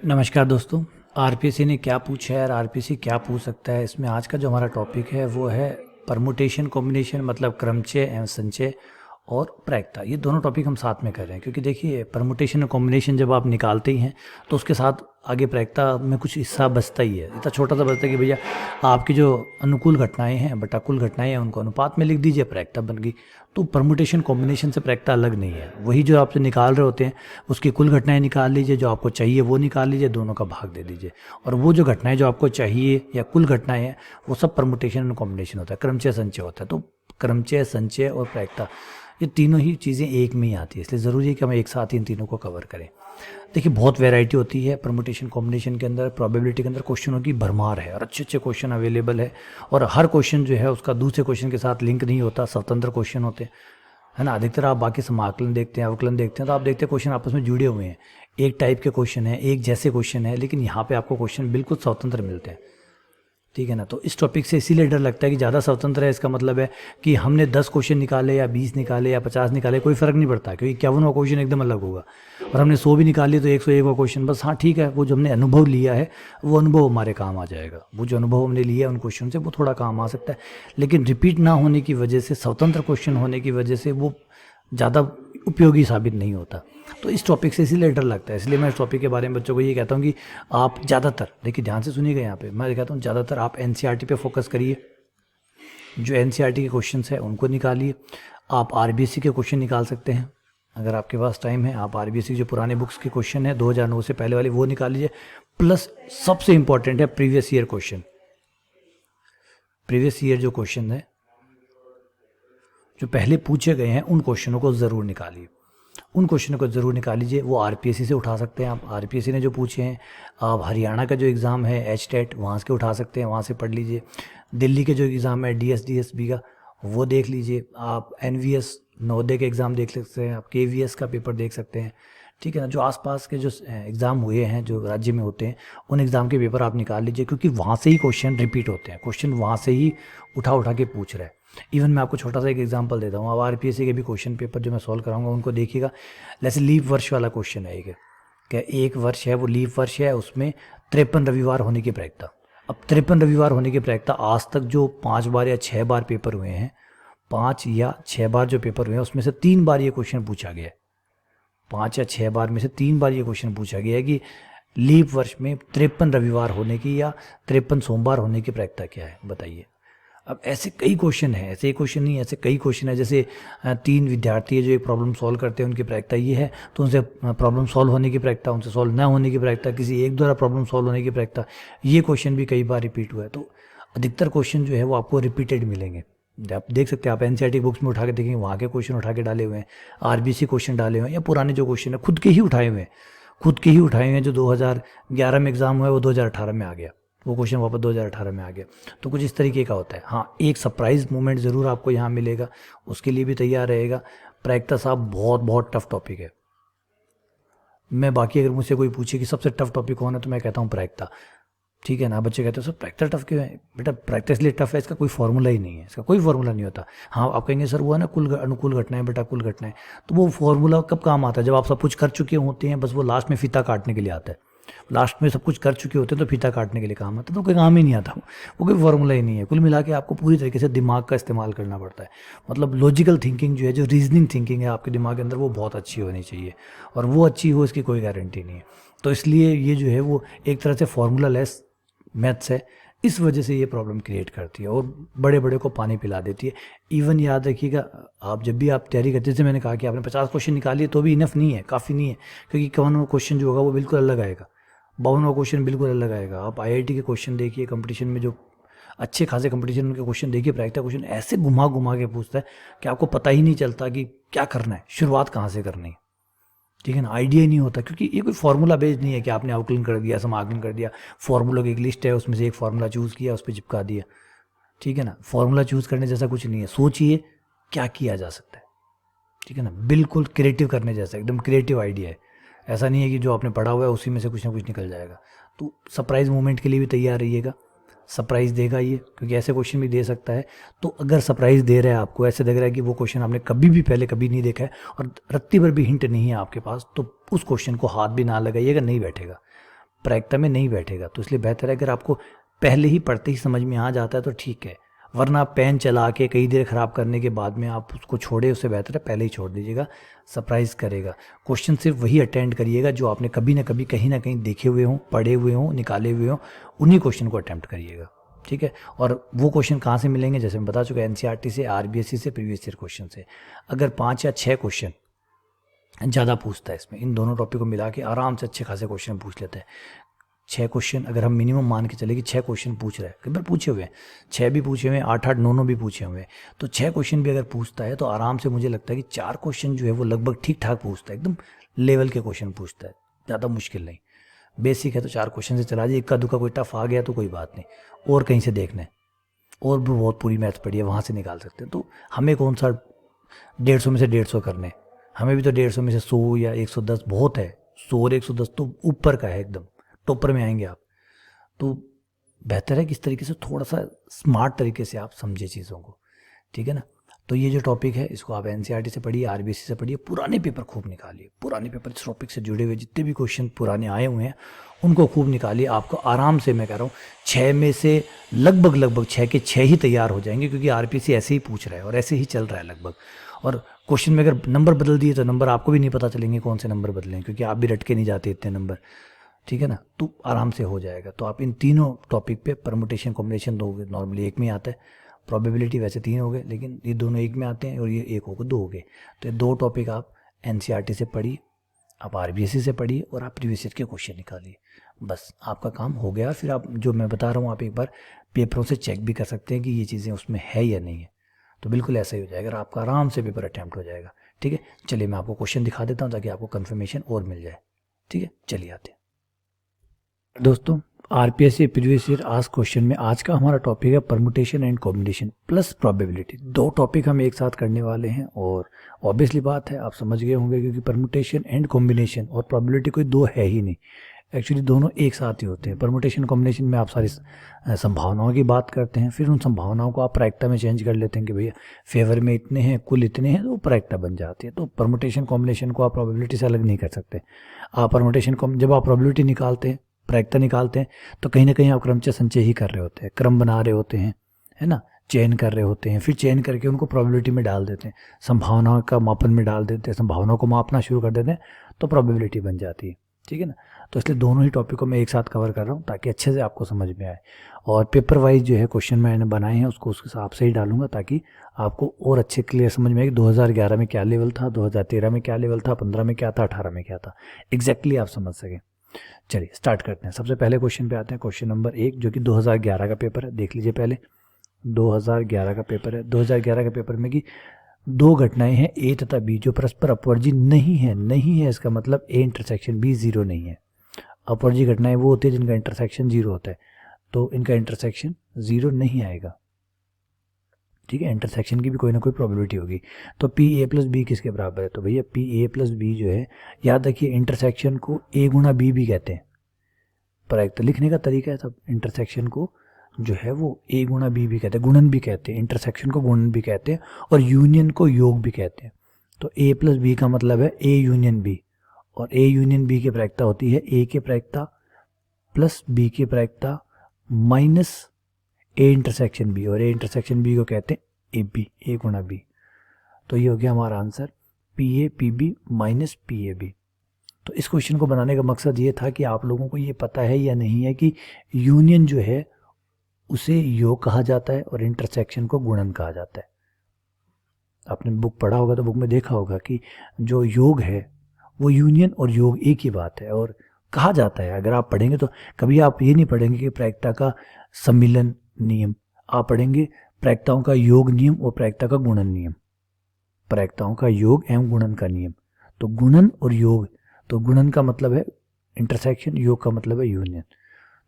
नमस्कार दोस्तों। आरपीएससी ने क्या पूछा है और आरपीएससी क्या पूछ सकता है, इसमें आज का जो हमारा टॉपिक है वो है परमुटेशन कॉम्बिनेशन, मतलब क्रमचय एवं संचय और प्रायिकता। ये दोनों टॉपिक हम साथ में कर रहे हैं क्योंकि देखिए परमुटेशन और कॉम्बिनेशन जब आप निकालते ही हैं तो उसके साथ आगे प्रायिकता में कुछ हिस्सा बचता ही है, इतना छोटा सा बचता है कि भैया आपकी जो अनुकूल घटनाएं हैं बटा कुल घटनाएं हैं उनको अनुपात में लिख दीजिए, प्रायिकता बन गई। तो परमुटेशन कॉम्बिनेशन से प्रायिकता अलग नहीं है, वही जो आपसे निकाल रहे होते हैं उसकी कुल घटनाएं निकाल लीजिए, जो आपको चाहिए वो निकाल लीजिए, दोनों का भाग दे दीजिए और वो जो घटनाएं जो आपको चाहिए या कुल घटनाएं हैं वो सब परमुटेशन और कॉम्बिनेशन होता है, क्रमचय संचय होता है। तो क्रमचय, संचय और प्रायिकता ये तीनों ही चीज़ें एक में ही आती है, इसलिए ज़रूरी है कि हम एक साथ इन तीनों को कवर करें। देखिए बहुत वैरायटी होती है परमुटेशन कॉम्बिनेशन के अंदर, प्रोबेबिलिटी के अंदर क्वेश्चनों की भरमार है और अच्छे अच्छे क्वेश्चन अवेलेबल है और हर क्वेश्चन जो है उसका दूसरे क्वेश्चन के साथ लिंक नहीं होता, स्वतंत्र क्वेश्चन होते हैं, है ना। अधिकतर आप बाकी समाकलन देखते हैं, अवकलन देखते हैं तो आप देखते हैं क्वेश्चन आपस में जुड़े हुए हैं, एक टाइप के क्वेश्चन है, एक जैसे क्वेश्चन है, लेकिन यहाँ पे आपको क्वेश्चन बिल्कुल स्वतंत्र मिलते हैं, ठीक है ना। तो इस टॉपिक से इसीलिए डर लगता है कि ज़्यादा स्वतंत्र है, इसका मतलब है कि हमने 10 क्वेश्चन निकाले या 20 निकाले या 50 निकाले कोई फ़र्क नहीं पड़ता, क्योंकि 51वां क्वेश्चन एकदम अलग होगा और हमने 100 भी निकाल लिए तो 101वां क्वेश्चन बस, हाँ ठीक है, वो जो हमने अनुभव लिया है वो अनुभव हमारे काम आ जाएगा, वो जो अनुभव हमने लिया है उन क्वेश्चन से वो थोड़ा काम आ सकता है, लेकिन रिपीट ना होने की वजह से, स्वतंत्र क्वेश्चन होने की वजह से वो ज़्यादा उपयोगी साबित नहीं होता। तो इस टॉपिक से इसीलिए डर लगता है, इसलिए मैं इस टॉपिक के बारे में बच्चों को ये कहता हूँ कि आप ज़्यादातर, देखिए ध्यान से सुनिएगा, यहाँ पे मैं कहता हूँ ज़्यादातर आप एनसीईआरटी पे फोकस करिए, जो एनसीईआरटी के क्वेश्चन है उनको निकालिए। आप आरबीएससी के क्वेश्चन निकाल सकते हैं अगर आपके पास टाइम है, आप आरबीएससी जो पुराने बुक्स के क्वेश्चन है 2009 से पहले वाले वो निकाल लीजिए, प्लस सबसे इंपॉर्टेंट है previous year question. Previous year जो क्वेश्चन है जो पहले पूछे गए हैं उन क्वेश्चनों को ज़रूर निकालिए, उन क्वेश्चनों को ज़रूर निकाल लीजिए। वो आरपीएससी से उठा सकते हैं आप, आरपीएससी ने जो पूछे हैं, आप हरियाणा का जो एग्ज़ाम है एचटेट वहाँ से उठा सकते हैं, वहाँ से पढ़ लीजिए। दिल्ली के जो एग्ज़ाम है डीएसबी का वो देख लीजिए, आप एनवीएस नवोदय के एग्ज़ाम देख सकते हैं, आप केवीएस का पेपर देख सकते हैं, ठीक है ना। जो आसपास के जो एग्ज़ाम हुए हैं जो राज्य में होते हैं उन एग्ज़ाम के पेपर आप निकाल लीजिए, क्योंकि वहाँ से ही क्वेश्चन रिपीट होते हैं, क्वेश्चन वहाँ से ही उठा उठा के पूछ रहे हैं। इवन मैं आपको छोटा सा एक एग्जांपल देता हूँ, अब आरपीएससी के भी क्वेश्चन पेपर जो मैं सॉल्व कराऊंगा उनको देखिएगा। जैसे लीप वर्ष वाला क्वेश्चन है, क्या एक वर्ष है वो लीप वर्ष है, उसमें 53 रविवार होने की प्रायिकता। अब 53 रविवार होने की प्रायिकता, आज तक जो 5 बार या 6 बार पेपर हुए हैं, 5 या 6 बार जो पेपर हुए हैं उसमें से 3 बार ये क्वेश्चन पूछा गया है, 5 या 6 बार में से 3 बार ये क्वेश्चन पूछा गया है कि लीप वर्ष में 53 रविवार होने की या 53 सोमवार होने की प्रायिकता क्या है, बताइए। अब ऐसे कई क्वेश्चन हैं, ऐसे एक क्वेश्चन नहीं, ऐसे कई क्वेश्चन है। जैसे 3 विद्यार्थी है जो एक प्रॉब्लम सॉल्व करते हैं, उनकी प्रायिकता ये है, तो उनसे प्रॉब्लम सॉल्व होने की प्रायिकता, उनसे सॉल्व ना होने की प्रायिकता, किसी एक द्वारा प्रॉब्लम सॉल्व होने की प्रायिकता, ये क्वेश्चन भी कई बार रिपीट हुआ है। तो अधिकतर क्वेश्चन जो है वो आपको रिपीटेड मिलेंगे, आप देख सकते हैं, आप एनसीईआरटी बुक्स में उठा के देखेंगे, वहाँ के क्वेश्चन उठा के डाले हुए हैं, आरबीसी क्वेश्चन डाले हुए हैं, या पुराने जो क्वेश्चन है खुद के ही उठाए हुए हैं, खुद के ही उठाए हुए हैं। जो 2011 में एग्जाम हुआ है वो 2018 में आ गया, वो क्वेश्चन वापस 2018 में आ गया। तो कुछ इस तरीके का होता है। हाँ, एक सरप्राइज मोमेंट ज़रूर आपको यहाँ मिलेगा, उसके लिए भी तैयार रहेगा। प्रायिकता साहब बहुत बहुत टफ टॉपिक है। मैं बाकी अगर मुझसे कोई पूछे कि सबसे टफ टॉपिक कौन है तो मैं कहता हूँ प्रायिकता, ठीक है ना। बच्चे कहते हैं सर प्रायिकता टफ क्यों है? बेटा प्रायिकता इसलिए टफ है, इसका कोई फॉर्मूला ही नहीं है, इसका कोई फॉर्मूला नहीं होता। हाँ, आप कहेंगे सर वो है ना कुल अनुकूल घटनाएं बेटा कुल घटनाएं, तो वो फॉर्मूला कब काम आता है? जब आप सब कुछ कर चुके होते हैं, बस वो लास्ट में फीता काटने के लिए आता है। लास्ट में सब कुछ कर चुके होते हैं तो फीता काटने के लिए काम आता है, तो कोई काम ही नहीं आता, वो कोई फॉर्मूला ही नहीं है। कुल मिला के आपको पूरी तरीके से दिमाग का इस्तेमाल करना पड़ता है, मतलब लॉजिकल थिंकिंग जो है, जो रीजनिंग थिंकिंग है आपके दिमाग के अंदर, वो बहुत अच्छी होनी चाहिए, और वो अच्छी हो इसकी कोई गारंटी नहीं है। तो इसलिए ये जो है वो एक तरह से फॉर्मूला लेस मैथ्स है, इस वजह से ये प्रॉब्लम क्रिएट करती है और बड़े बड़े को पानी पिला देती है। इवन याद रखिएगा, आप जब भी आप तैयारी करते, जैसे मैंने कहा कि आपने 50 क्वेश्चन निकालिए तो भी इनफ नहीं है, काफ़ी नहीं है, क्योंकि 51वां क्वेश्चन जो होगा वो बिल्कुल अलग आएगा, 52वां क्वेश्चन बिल्कुल अलग आएगा। आप आईआईटी के क्वेश्चन देखिए, कंपटीशन में जो अच्छे खासे कंपटीशन उनके क्वेश्चन देखिए, प्रायिकता क्वेश्चन ऐसे घुमा घुमा के पूछता है कि आपको पता ही नहीं चलता कि क्या करना है, शुरुआत कहाँ से करनी है, ठीक है ना। आइडिया ही नहीं होता, क्योंकि ये कोई फार्मूला बेस्ड नहीं है कि आपने अवकलन कर दिया, समाकलन कर दिया, फार्मूला की एक लिस्ट है उसमें से एक फार्मूला चूज़ किया, उस पर चिपका दिया, ठीक है ना। फार्मूला चूज़ करने जैसा कुछ नहीं है, सोचिए क्या किया जा सकता है, ठीक है ना। बिल्कुल क्रिएटिव करने जैसा, एकदम क्रिएटिव आइडिया है। ऐसा नहीं है कि जो आपने पढ़ा हुआ है उसी में से कुछ ना कुछ निकल जाएगा। तो सरप्राइज मोमेंट के लिए भी तैयार रहिएगा, सरप्राइज़ देगा ये, क्योंकि ऐसे क्वेश्चन भी दे सकता है। तो अगर सरप्राइज़ दे रहा है आपको, ऐसे लग रहा है कि वो क्वेश्चन आपने कभी भी पहले कभी नहीं देखा है और रत्ती भर भी हिंट नहीं है आपके पास, तो उस क्वेश्चन को हाथ भी ना लगाइएगा, नहीं बैठेगा। प्रायिकता में नहीं बैठेगा। तो इसलिए बेहतर है अगर आपको पहले ही पढ़ते ही समझ में आ जाता है तो ठीक है, वरना पेन चला के कई देर ख़राब करने के बाद में आप उसको छोड़े, उससे बेहतर है पहले ही छोड़ दीजिएगा, सरप्राइज़ करेगा। क्वेश्चन सिर्फ वही अटेंड करिएगा जो आपने कभी ना कभी कहीं ना कहीं देखे हुए हों, पढ़े हुए हों, निकाले हुए हों, उन्हीं क्वेश्चन को अटैम्प्ट करिएगा, ठीक है। और वो क्वेश्चन कहाँ से मिलेंगे, जैसे मैं बता चुका, एनसीईआरटी से, आरबीएससी से, प्रीवियस ईयर क्वेश्चन से। अगर 5 या 6 क्वेश्चन ज़्यादा पूछता है इसमें, इन दोनों टॉपिक को मिला के आराम से अच्छे खासे क्वेश्चन पूछ लेते हैं। 6 क्वेश्चन अगर हम मिनिमम मान के चले कि 6 क्वेश्चन पूछ रहा है, कई बार पूछे हुए हैं, 6 भी पूछे हुए हैं, 8-8, 9-9 भी पूछे हुए हैं, तो 6 क्वेश्चन भी अगर पूछता है तो आराम से मुझे लगता है कि 4 क्वेश्चन जो है वो लगभग ठीक ठाक पूछता है, एकदम लेवल के क्वेश्चन पूछता है, ज़्यादा मुश्किल नहीं। बेसिक है तो 4 क्वेश्चन से चला जाए, इक्का दुक्का कोई टफ आ गया तो कोई बात नहीं, और कहीं से देखना है, और भी बहुत पूरी मैथ पड़ी है वहाँ से निकाल सकते हैं। तो हमें कौन सा 150 में से 150 करने, हमें भी तो 150 में से 100 या 110 बहुत है, 100 और 110 तो ऊपर का है, एकदम टॉपर में आएंगे आप। तो बेहतर है कि इस तरीके से थोड़ा सा स्मार्ट तरीके से आप समझे चीज़ों को, ठीक है ना। तो ये जो टॉपिक है इसको आप एनसीईआरटी से पढ़िए, आरबीएससी से पढ़िए, पुराने पेपर खूब निकालिए, पुराने पेपर इस टॉपिक से जुड़े हुए जितने भी क्वेश्चन पुराने आए हुए हैं उनको खूब निकालिए। आपको आराम से, मैं कह रहा हूँ 6 में से लगभग 6 के 6 ही तैयार हो जाएंगे, क्योंकि आरपीएससी ऐसे ही पूछ रहा है और ऐसे ही चल रहा है लगभग। और क्वेश्चन में अगर नंबर बदल दिए तो नंबर आपको भी नहीं पता चलेंगे कौन से नंबर बदलें, क्योंकि आप भी रट के नहीं जाते इतने नंबर, ठीक है ना। तो आराम से हो जाएगा। तो आप इन तीनों टॉपिक पे परमुटेशन कॉम्बिनेशन दोगे, नॉर्मली एक में आता है, प्रोबेबिलिटी वैसे 3 हो गए, लेकिन ये दोनों एक में आते हैं और ये एक हो गए, 2 हो गए। तो ये 2 टॉपिक आप एनसीईआरटी से पढ़िए, आप आरबीएससी से पढ़िए और आप प्रीवियस ईयर के क्वेश्चन निकालिए, बस आपका काम हो गया। फिर आप जो मैं बता रहा हूँ आप एक बार पेपरों से चेक भी कर सकते हैं कि ये चीज़ें उसमें है या नहीं है। तो बिल्कुल ऐसा ही हो जाएगा, आपका आराम से पेपर अटैम्प्ट हो जाएगा, ठीक है। चलिए मैं आपको क्वेश्चन दिखा देता हूँ ताकि आपको कन्फर्मेशन और मिल जाए, ठीक है। चलिए आते हैं दोस्तों, RPSC previous year asked question में आज का हमारा टॉपिक है permutation and combination plus probability. 2 topic हम एक साथ करने वाले हैं और ऑब्वियसली बात है आप समझ गए होंगे, क्योंकि परमुटेशन एंड कॉम्बिनेशन और प्रोबेबिलिटी कोई 2 है ही नहीं, एक्चुअली दोनों एक साथ ही होते हैं। परमुटेशन कॉम्बिनेशन में आप सारी संभावनाओं की बात करते हैं, फिर उन संभावनाओं को आप प्रायिकता में चेंज कर लेते हैं कि भैया फेवर में इतने हैं, कुल इतने हैं, तो प्रायिकता बन जाती है। तो परमुटेशन कॉम्बिनेशन को आप प्रोबेबिलिटी से अलग नहीं कर सकते। आप परमुटेशन जब आप प्रोबेबिलिटी निकालते हैं, प्रायिकता निकालते हैं, तो कहीं ना कहीं आप क्रमचय संचय ही कर रहे होते हैं, क्रम बना रहे होते हैं, है ना, चयन कर रहे होते हैं, फिर चयन करके उनको प्रोबेबिलिटी में डाल देते हैं, संभावनाओं का मापन में डाल देते हैं, संभावनाओं को मापना शुरू कर देते हैं, तो प्रोबेबिलिटी बन जाती है, ठीक है ना। तो इसलिए दोनों ही टॉपिक को मैं एक साथ कवर कर रहा हूँ ताकि अच्छे से आपको समझ में आए। और पेपर वाइज जो है क्वेश्चन मैंने बनाए हैं उसको उस हिसाब से ही डालूंगा ताकि आपको और अच्छे क्लियर समझ में आए कि 2011 में क्या लेवल था, 2013 में क्या लेवल था, 15 में क्या था, 18 में क्या था, एग्जैक्टली आप समझ सकें। चलिए स्टार्ट करते हैं। सबसे पहले क्वेश्चन पे आते हैं, क्वेश्चन नंबर 1 जो कि 2011 का पेपर है। देख लीजिए पहले 2011 का पेपर है। 2011 के पेपर में कि 2 घटनाएं हैं ए तथा बी जो परस्पर अपवर्जी नहीं है, इसका मतलब ए इंटरसेक्शन बी 0 नहीं है। अपवर्जी घटनाएं वो होती है जिनका इंटरसेक्शन 0 होता है, तो इनका इंटरसेक्शन 0 नहीं आएगा, ठीक है। इंटरसेक्शन की भी कोई ना कोई प्रोबेबिलिटी होगी। तो पी ए प्लस बी किसके बराबर है, तो भैया पी ए प्लस बी जो है, याद रखिए इंटरसेक्शन को ए गुणा बी भी कहते हैं, प्रायिकता लिखने का तरीका है। तब इंटरसेक्शन को जो है वो ए गुणा बी भी कहते हैं, गुणन भी कहते हैं, इंटरसेक्शन को गुणन भी कहते हैं और यूनियन को योग भी कहते हैं। तो ए प्लस बी का मतलब है ए यूनियन बी, और ए यूनियन बी की प्रायिकता होती है ए की प्रायिकता प्लस बी की प्रायिकता माइनस ए इंटरसेक्शन बी, और ए इंटरसेक्शन बी को कहते हैं ए बी, ए गुणा बी। तो ये हो गया हमारा answer P A P B minus P A B. तो इस क्वेश्चन को बनाने का मकसद ये था कि आप लोगों को ये पता है या नहीं है कि यूनियन जो है उसे योग कहा जाता है और इंटरसेक्शन को गुणन कहा जाता है। आपने बुक पढ़ा होगा तो बुक में देखा होगा कि जो योग है वो यूनियन और योग एक ही बात है, और कहा जाता है, अगर आप पढ़ेंगे तो कभी आप ये नहीं पढ़ेंगे कि प्रायिकता का सम्मिलन नियम, आप पढ़ेंगे प्रायिकताओं का योग नियम और प्रायिकता का गुणन नियम, प्रायिकताओं का योग एवं गुणन का नियम। तो गुणन और योग, तो गुणन का मतलब है इंटरसेक्शन, योग का मतलब है यूनियन।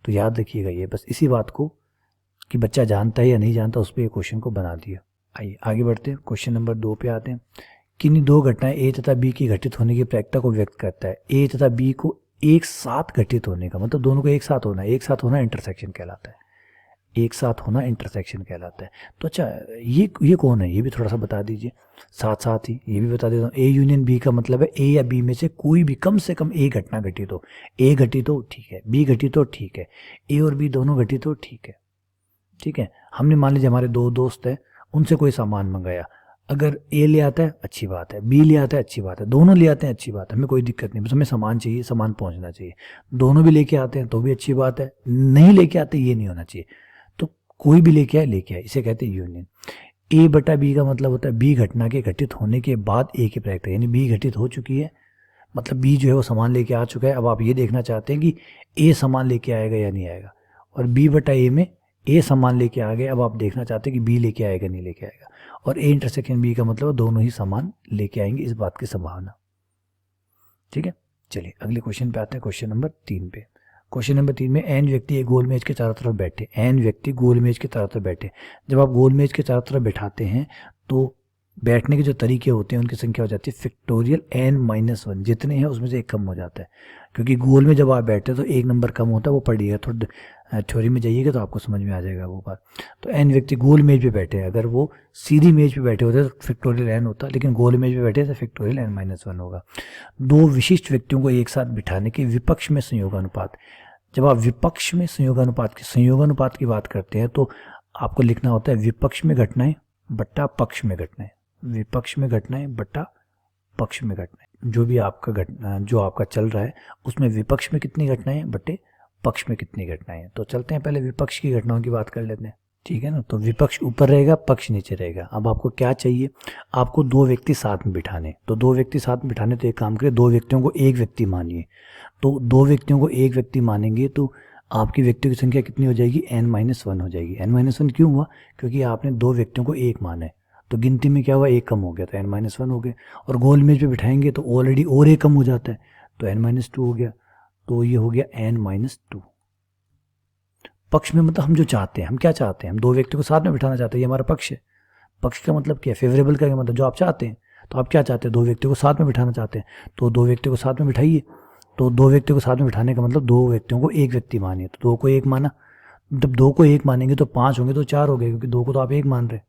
तो याद रखिएगा ये, बस इसी बात को कि बच्चा जानता है या नहीं जानता उस पर क्वेश्चन को बना दिया। आइए आगे बढ़ते हैं, क्वेश्चन नंबर 2 पे आते हैं। किन्हीं 2 घटनाएं ए तथा बी की घटित होने की प्रायिकता को व्यक्त करता है। ए तथा बी को एक साथ घटित होने का मतलब दोनों को एक साथ होना, एक साथ होना इंटरसेक्शन कहलाता है। एक साथ होना इंटरसेक्शन कहलाता है। तो अच्छा ये कौन है, ये भी थोड़ा सा बता दीजिए साथ साथ ही। ये भी बता देता हूँ, ए यूनियन बी का मतलब है ए या बी में से कोई भी कम से कम ए घटना घटित हो। ए घटित हो ठीक है, बी घटित हो ठीक है, ए और बी दोनों घटित हो ठीक है। ठीक है, हमने मान लीजिए हमारे दो दोस्त हैं, उनसे कोई सामान मंगाया, अगर ए ले आता है अच्छी बात है, बी ले आता है अच्छी बात है, दोनों ले आते हैं अच्छी बात है, हमें कोई दिक्कत नहीं, बस हमें सामान चाहिए, सामान पहुंचना चाहिए। दोनों भी लेके आते हैं तो भी अच्छी बात है, नहीं लेके आते ये नहीं होना चाहिए। तो कोई भी लेके आए, इसे कहते हैं यूनियन। ए बटा बी का मतलब होता है बी घटना के घटित होने के बाद ए की प्रायिकता, यानी बी घटित हो चुकी है, मतलब बी जो है वो सामान लेके आ चुका है। अब आप ये देखना चाहते हैं कि ए सामान लेके आएगा या नहीं आएगा, और बी बटा ए में ए सामान लेके आ गए, अब आप देखना चाहते हैं कि बी लेके आएगा नहीं लेके आएगा, और ए इंटरसेक्शन बी का मतलब दोनों ही सामान लेके आएंगे, इस बात की संभावना। ठीक है, चलिए अगले क्वेश्चन पे आते हैं, क्वेश्चन नंबर 3 पे। क्वेश्चन नंबर 3 में एन व्यक्ति एक गोल मेज के चारों तरफ बैठे, एन व्यक्ति गोल मेज के चारों तरफ बैठे। जब आप गोल मेज के चारों तरफ बैठाते हैं तो बैठने के जो तरीके होते हैं उनकी संख्या हो जाती है फैक्टोरियल n-1, जितने हैं उसमें से एक कम हो जाता है, क्योंकि गोल में जब आप बैठते हैं तो एक नंबर कम होता है, वो पढ़िएगा थोड़ा थ्योरी में जाइएगा तो आपको समझ में आ जाएगा वो बात। तो एन व्यक्ति गोल मेज पे बैठे हैं, अगर वो सीधी मेज पे बैठे होते तो फैक्टोरियल n होता, लेकिन गोल मेज पे बैठे तो फैक्टोरियल n-1 होगा। दो विशिष्ट व्यक्तियों को एक साथ बिठाने के विपक्ष में संयोगानुपात। जब आप विपक्ष में संयोगानुपात की बात करते हैं तो आपको लिखना होता है विपक्ष में घटनाएं बट्टा पक्ष में घटनाएं, विपक्ष में घटनाएं बट्टा पक्ष में घटनाएं। जो भी आपका घटना जो आपका चल रहा है उसमें विपक्ष में कितनी घटनाएं बट्टे पक्ष में कितनी घटनाएं। तो चलते हैं पहले विपक्ष की घटनाओं की बात कर लेते हैं, ठीक है ना। तो विपक्ष ऊपर रहेगा, पक्ष नीचे रहेगा। अब आपको क्या चाहिए, आपको दो व्यक्ति साथ में बिठाने। तो दो व्यक्ति साथ में बिठाने तो एक काम करें, दो व्यक्तियों को एक व्यक्ति मानिए। तो दो व्यक्तियों को एक व्यक्ति मानेंगे तो आपकी व्यक्तियों की संख्या कितनी हो जाएगी, n-1 हो जाएगी। n-1 क्यों हुआ, क्योंकि आपने दो व्यक्तियों को एक माना है, तो गिनती में क्या हुआ, एक कम हो गया तो n-1 हो गया। और गोल मेज पे बिठाएंगे तो ऑलरेडी और एक कम हो जाता है तो n-2 हो गया, तो ये हो गया n-2। पक्ष में मतलब हम जो चाहते हैं, हम क्या चाहते हैं, हम दो व्यक्तियों को साथ में बिठाना चाहते हैं, ये हमारा पक्ष है। पक्ष का मतलब क्या है, फेवरेबल का मतलब जो आप चाहते हैं। तो आप क्या चाहते हैं, दो व्यक्तियों को साथ में बिठाना चाहते हैं, तो दो व्यक्तियों को साथ में बिठाइए। तो दो व्यक्तियों को साथ में बिठाने का मतलब दो व्यक्तियों को एक व्यक्ति मानिए, तो दो को एक माना। जब दो को एक मानेंगे तो 5 होंगे तो 4 हो गए, क्योंकि दो को तो आप एक मान रहे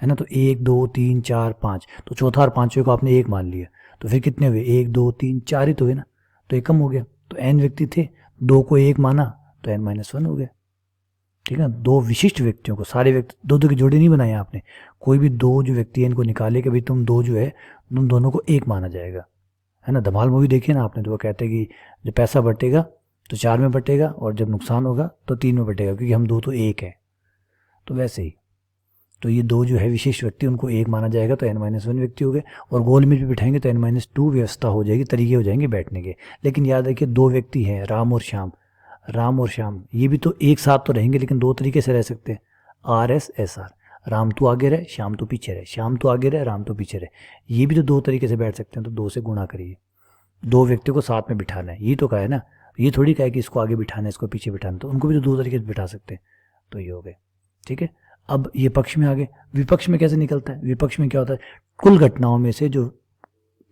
है ना। तो 1 2 3 4 5, तो चौथा और पांचवें को आपने एक मान लिया, तो फिर कितने हुए, 1 2 3 4 ही तो हुए ना, तो एक कम हो गया। तो n व्यक्ति थे, दो को एक माना तो n-1 हो गया। ठीक है, दो विशिष्ट व्यक्तियों को, सारे व्यक्ति दो दो की जोड़ी नहीं बनाया आपने, कोई भी दो जो व्यक्ति है इनको निकाले कि भाई तुम दो जो है तुम दोनों को एक माना जाएगा, है ना। धमाल मूवी देखी ना आपने, तो वो कहते हैं कि जब पैसा बटेगा तो 4 में बटेगा और जब नुकसान होगा तो 3 में बटेगा, क्योंकि हम दो तो एक है। तो वैसे ही तो ये दो जो है विशिष्ट व्यक्ति उनको एक माना जाएगा तो n-1 व्यक्ति हो गए, और गोल में भी बिठाएंगे तो n-2 व्यवस्था हो जाएगी, तरीके हो जाएंगे बैठने के। लेकिन याद रखिए दो व्यक्ति हैं, राम और श्याम, ये भी तो एक साथ तो रहेंगे लेकिन दो तरीके से रह सकते हैं, RS-SR, राम तो आगे रहे श्याम तो पीछे रहे, श्याम तो आगे रहे राम तो पीछे रहे, ये भी तो दो तरीके से बैठ सकते हैं। तो दो से गुणा करिए, दो व्यक्तियों को साथ में बिठाना है, ये तो कहा है ना, ये थोड़ी कहा है कि इसको आगे बिठाना है इसको पीछे बिठाना, तो उनको भी तो दो तरीके से बिठा सकते हैं। तो ये हो गए, ठीक है। अब ये पक्ष में आ गए, विपक्ष में कैसे निकलता है, विपक्ष में क्या होता है, कुल घटनाओं में से जो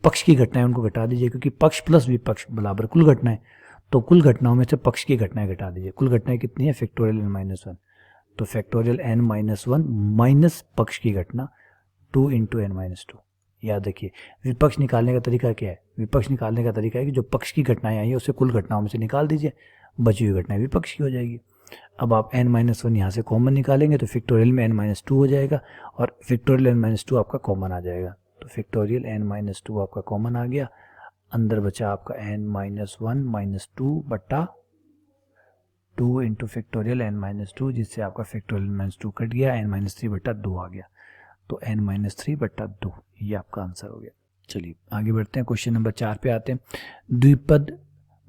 पक्ष की घटनाएं उनको घटा दीजिए, क्योंकि पक्ष प्लस विपक्ष बराबर कुल घटनाएं, तो कुल घटनाओं में से पक्ष की घटनाएं घटा दीजिए। कुल घटनाएं कितनी है, फैक्टोरियल n-1, तो फैक्टोरियल n-1 माइनस पक्ष की घटना 2 × n-2। याद रखिए विपक्ष निकालने का तरीका क्या है, विपक्ष निकालने का तरीका है कि जो पक्ष की घटनाएं आई है उसे कुल घटनाओं में से निकाल दीजिए, बची हुई घटनाएं विपक्ष की हो जाएगी। अब आप n-1 यहाँ से कॉमन निकालेंगे तो फैक्टोरियल में n-2 हो जाएगा, और फैक्टोरियल n-2 आपका कॉमन आ जाएगा, तो फैक्टोरियल n-2 आपका कॉमन आ गया। अंदर बचा आपका n-1 - 2 बट्टा 2 × फैक्टोरियल n-2, जिससे आपका फैक्टोरियल n-2 कट गया, n-3 बट्टा 2 आ गया, तो n-3 बट्टा 2 ये आपका आंसर हो गया। चलिए आगे बढ़ते हैं, क्वेश्चन नंबर 4 पे आते हैं। द्विपद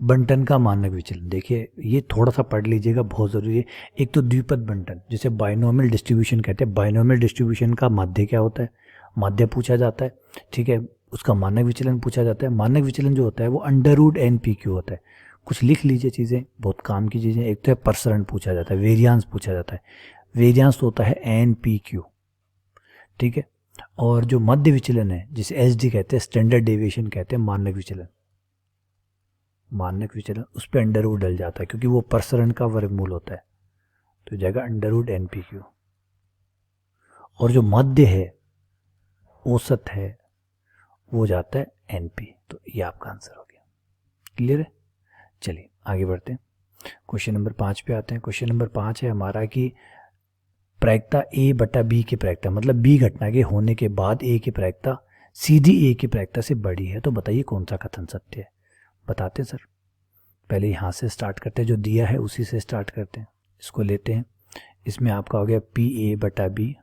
बंटन का मानक विचलन, देखिए ये थोड़ा सा पढ़ लीजिएगा, बहुत ज़रूरी है। एक तो द्विपद बंटन जिसे बाइनोमियल डिस्ट्रीब्यूशन कहते हैं, बाइनोमियल डिस्ट्रीब्यूशन का माध्य क्या होता है, माध्य पूछा जाता है, ठीक है। उसका मानक विचलन पूछा जाता है। मानक विचलन जो होता है वो √n-p-q होता है। कुछ लिख लीजिए चीज़ें, बहुत काम की चीज़ें। एक तो है प्रसरण पूछा जाता है, वेरियांस पूछा जाता है, वेरियांस तो होता है n-p-q, ठीक है। और जो मध्य विचलन है जिसे SD कहते हैं, स्टैंडर्ड डेविएशन कहते हैं, मानक विचलन उस पर अंडर रूट डल जाता है, क्योंकि वो प्रसरण का वर्गमूल होता है। तो जाएगा अंडर रूट NPQ, और जो मध्य है, औसत है, वो जाता है NP। तो ये आपका आंसर हो गया। क्लियर है? चलिए आगे बढ़ते हैं, क्वेश्चन नंबर 5 पे आते हैं। क्वेश्चन नंबर 5 है हमारा कि प्रायिकता A/B की प्रायिकता, मतलब B घटना के होने के बाद A की प्रायिकता सीधी A की प्रायिकता से बड़ी है, तो बताइए कौन सा कथन सत्य है। बताते हैं सर, पहले यहाँ से स्टार्ट करते हैं, जो दिया है उसी से स्टार्ट करते हैं। इसको लेते हैं, इसमें आपका हो गया PA/B।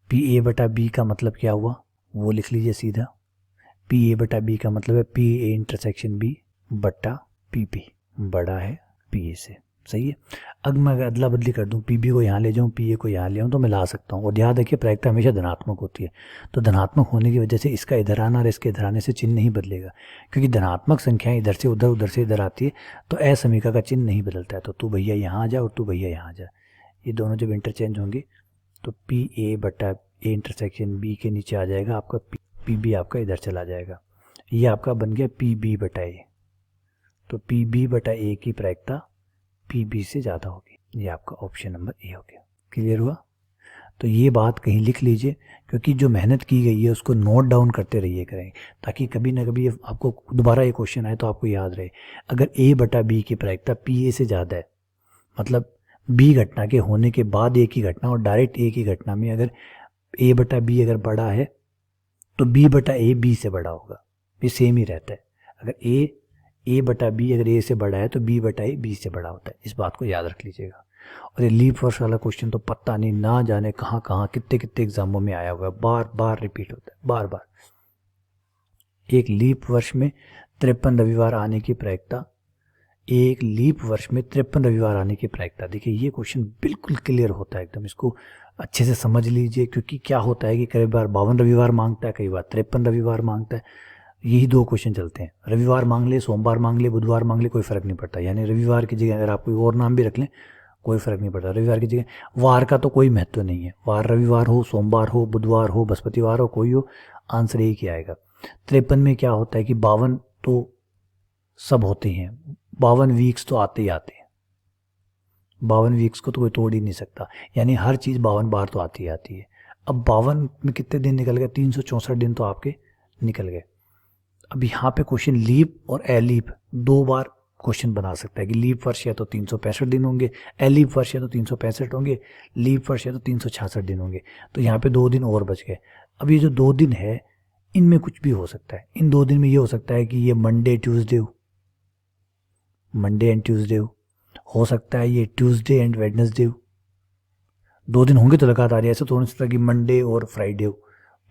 PA/B का मतलब क्या हुआ, वो लिख लीजिए सीधा। PA/B का मतलब है PA/B बट्टा PP, बड़ा है PA से। सही है। अब मैं अगर अदला बदली कर दूं, PB को यहाँ ले जाऊँ, PA को यहाँ ले आऊँ, तो मैं ला सकता हूँ। और याद रखिए प्रायिकता हमेशा धनात्मक होती है, तो धनात्मक होने की वजह से इसका इधर आना और इसके इधर आने से चिन्ह नहीं बदलेगा, क्योंकि धनात्मक संख्याएं इधर से उधर, उधर से इधर आती है, तो असमीका का चिन्ह नहीं बदलता है। तो तू भैया यहाँ आ जा और तू भैया यहाँ आ जा, ये दोनों जब इंटरचेंज होंगे तो PA/A के नीचे आ जाएगा आपका PB, आपका इधर चला जाएगा, ये आपका बन गया PB/A। तो PB/A की प्रायिकता PB से ज़्यादा होगी, ये आपका ऑप्शन नंबर ए हो गया। क्लियर हुआ? तो ये बात कहीं लिख लीजिए, क्योंकि जो मेहनत की गई है उसको नोट डाउन करते रहिए करें, ताकि कभी ना कभी आपको दोबारा ये क्वेश्चन आए तो आपको याद रहे। अगर A/B की प्रायिकता PA से ज़्यादा है, मतलब B घटना के होने के बाद A की घटना और डायरेक्ट A की घटना में अगर A/B अगर बड़ा है, तो B/A B से बड़ा होगा, ये सेम ही रहता है। अगर A/B अगर A से बड़ा है तो B/A B से बड़ा होता है, इस बात को याद रख लीजिएगा। और ये लीप वर्ष वाला क्वेश्चन तो पता नहीं ना जाने कहाँ कहाँ कितने कितने एग्जामों में आया हुआ है, बार बार रिपीट होता है, बार बार। एक लीप वर्ष में 53 रविवार आने की प्रायिकता, एक लीप वर्ष में 53 रविवार आने की प्रायिकता। देखिए ये क्वेश्चन बिल्कुल क्लियर होता है एकदम, इसको अच्छे से समझ लीजिए, क्योंकि क्या होता है कि कई बार 52 रविवार मांगता है, कई बार 53 रविवार मांगता है। यही दो क्वेश्चन चलते हैं, रविवार मांग ले, सोमवार मांग ले, बुधवार मांग ले, कोई फर्क नहीं पड़ता। यानी रविवार की जगह अगर आप कोई और नाम भी रख लें कोई फर्क नहीं पड़ता, रविवार की जगह। वार का तो कोई महत्व नहीं है, वार रविवार हो, सोमवार हो, बुधवार हो, बृहस्पतिवार हो, कोई हो, आंसर एक ही आएगा। 53 में क्या होता है कि 52 तो सब होते हैं, 52 वीक्स तो आते ही आते हैं, 52 वीक्स को तो कोई तोड़ ही नहीं सकता, यानी हर चीज़ 52 बार तो आती ही आती है। अब 52 में कितने दिन निकल गए, 364 दिन तो आपके निकल गए। अब यहाँ पे क्वेश्चन लीप और एलीप दो बार क्वेश्चन बना सकता है कि लीप वर्ष या तो 365 दिन होंगे, एलीप वर्ष या तो 365 होंगे, लीप वर्ष या तो 366 दिन होंगे। तो यहाँ पे 2 दिन और बच गए। अब ये जो 2 दिन है इनमें कुछ भी हो सकता है। इन 2 दिन में ये हो सकता है कि ये मंडे ट्यूसडे हो, मंडे एंड ट्यूसडे हो सकता है ये ट्यूसडे एंड वेडनेसडे हो। 2 दिन होंगे तो लगातार, ऐसे तो हो नहीं सकता कि मंडे और फ्राइडे हो,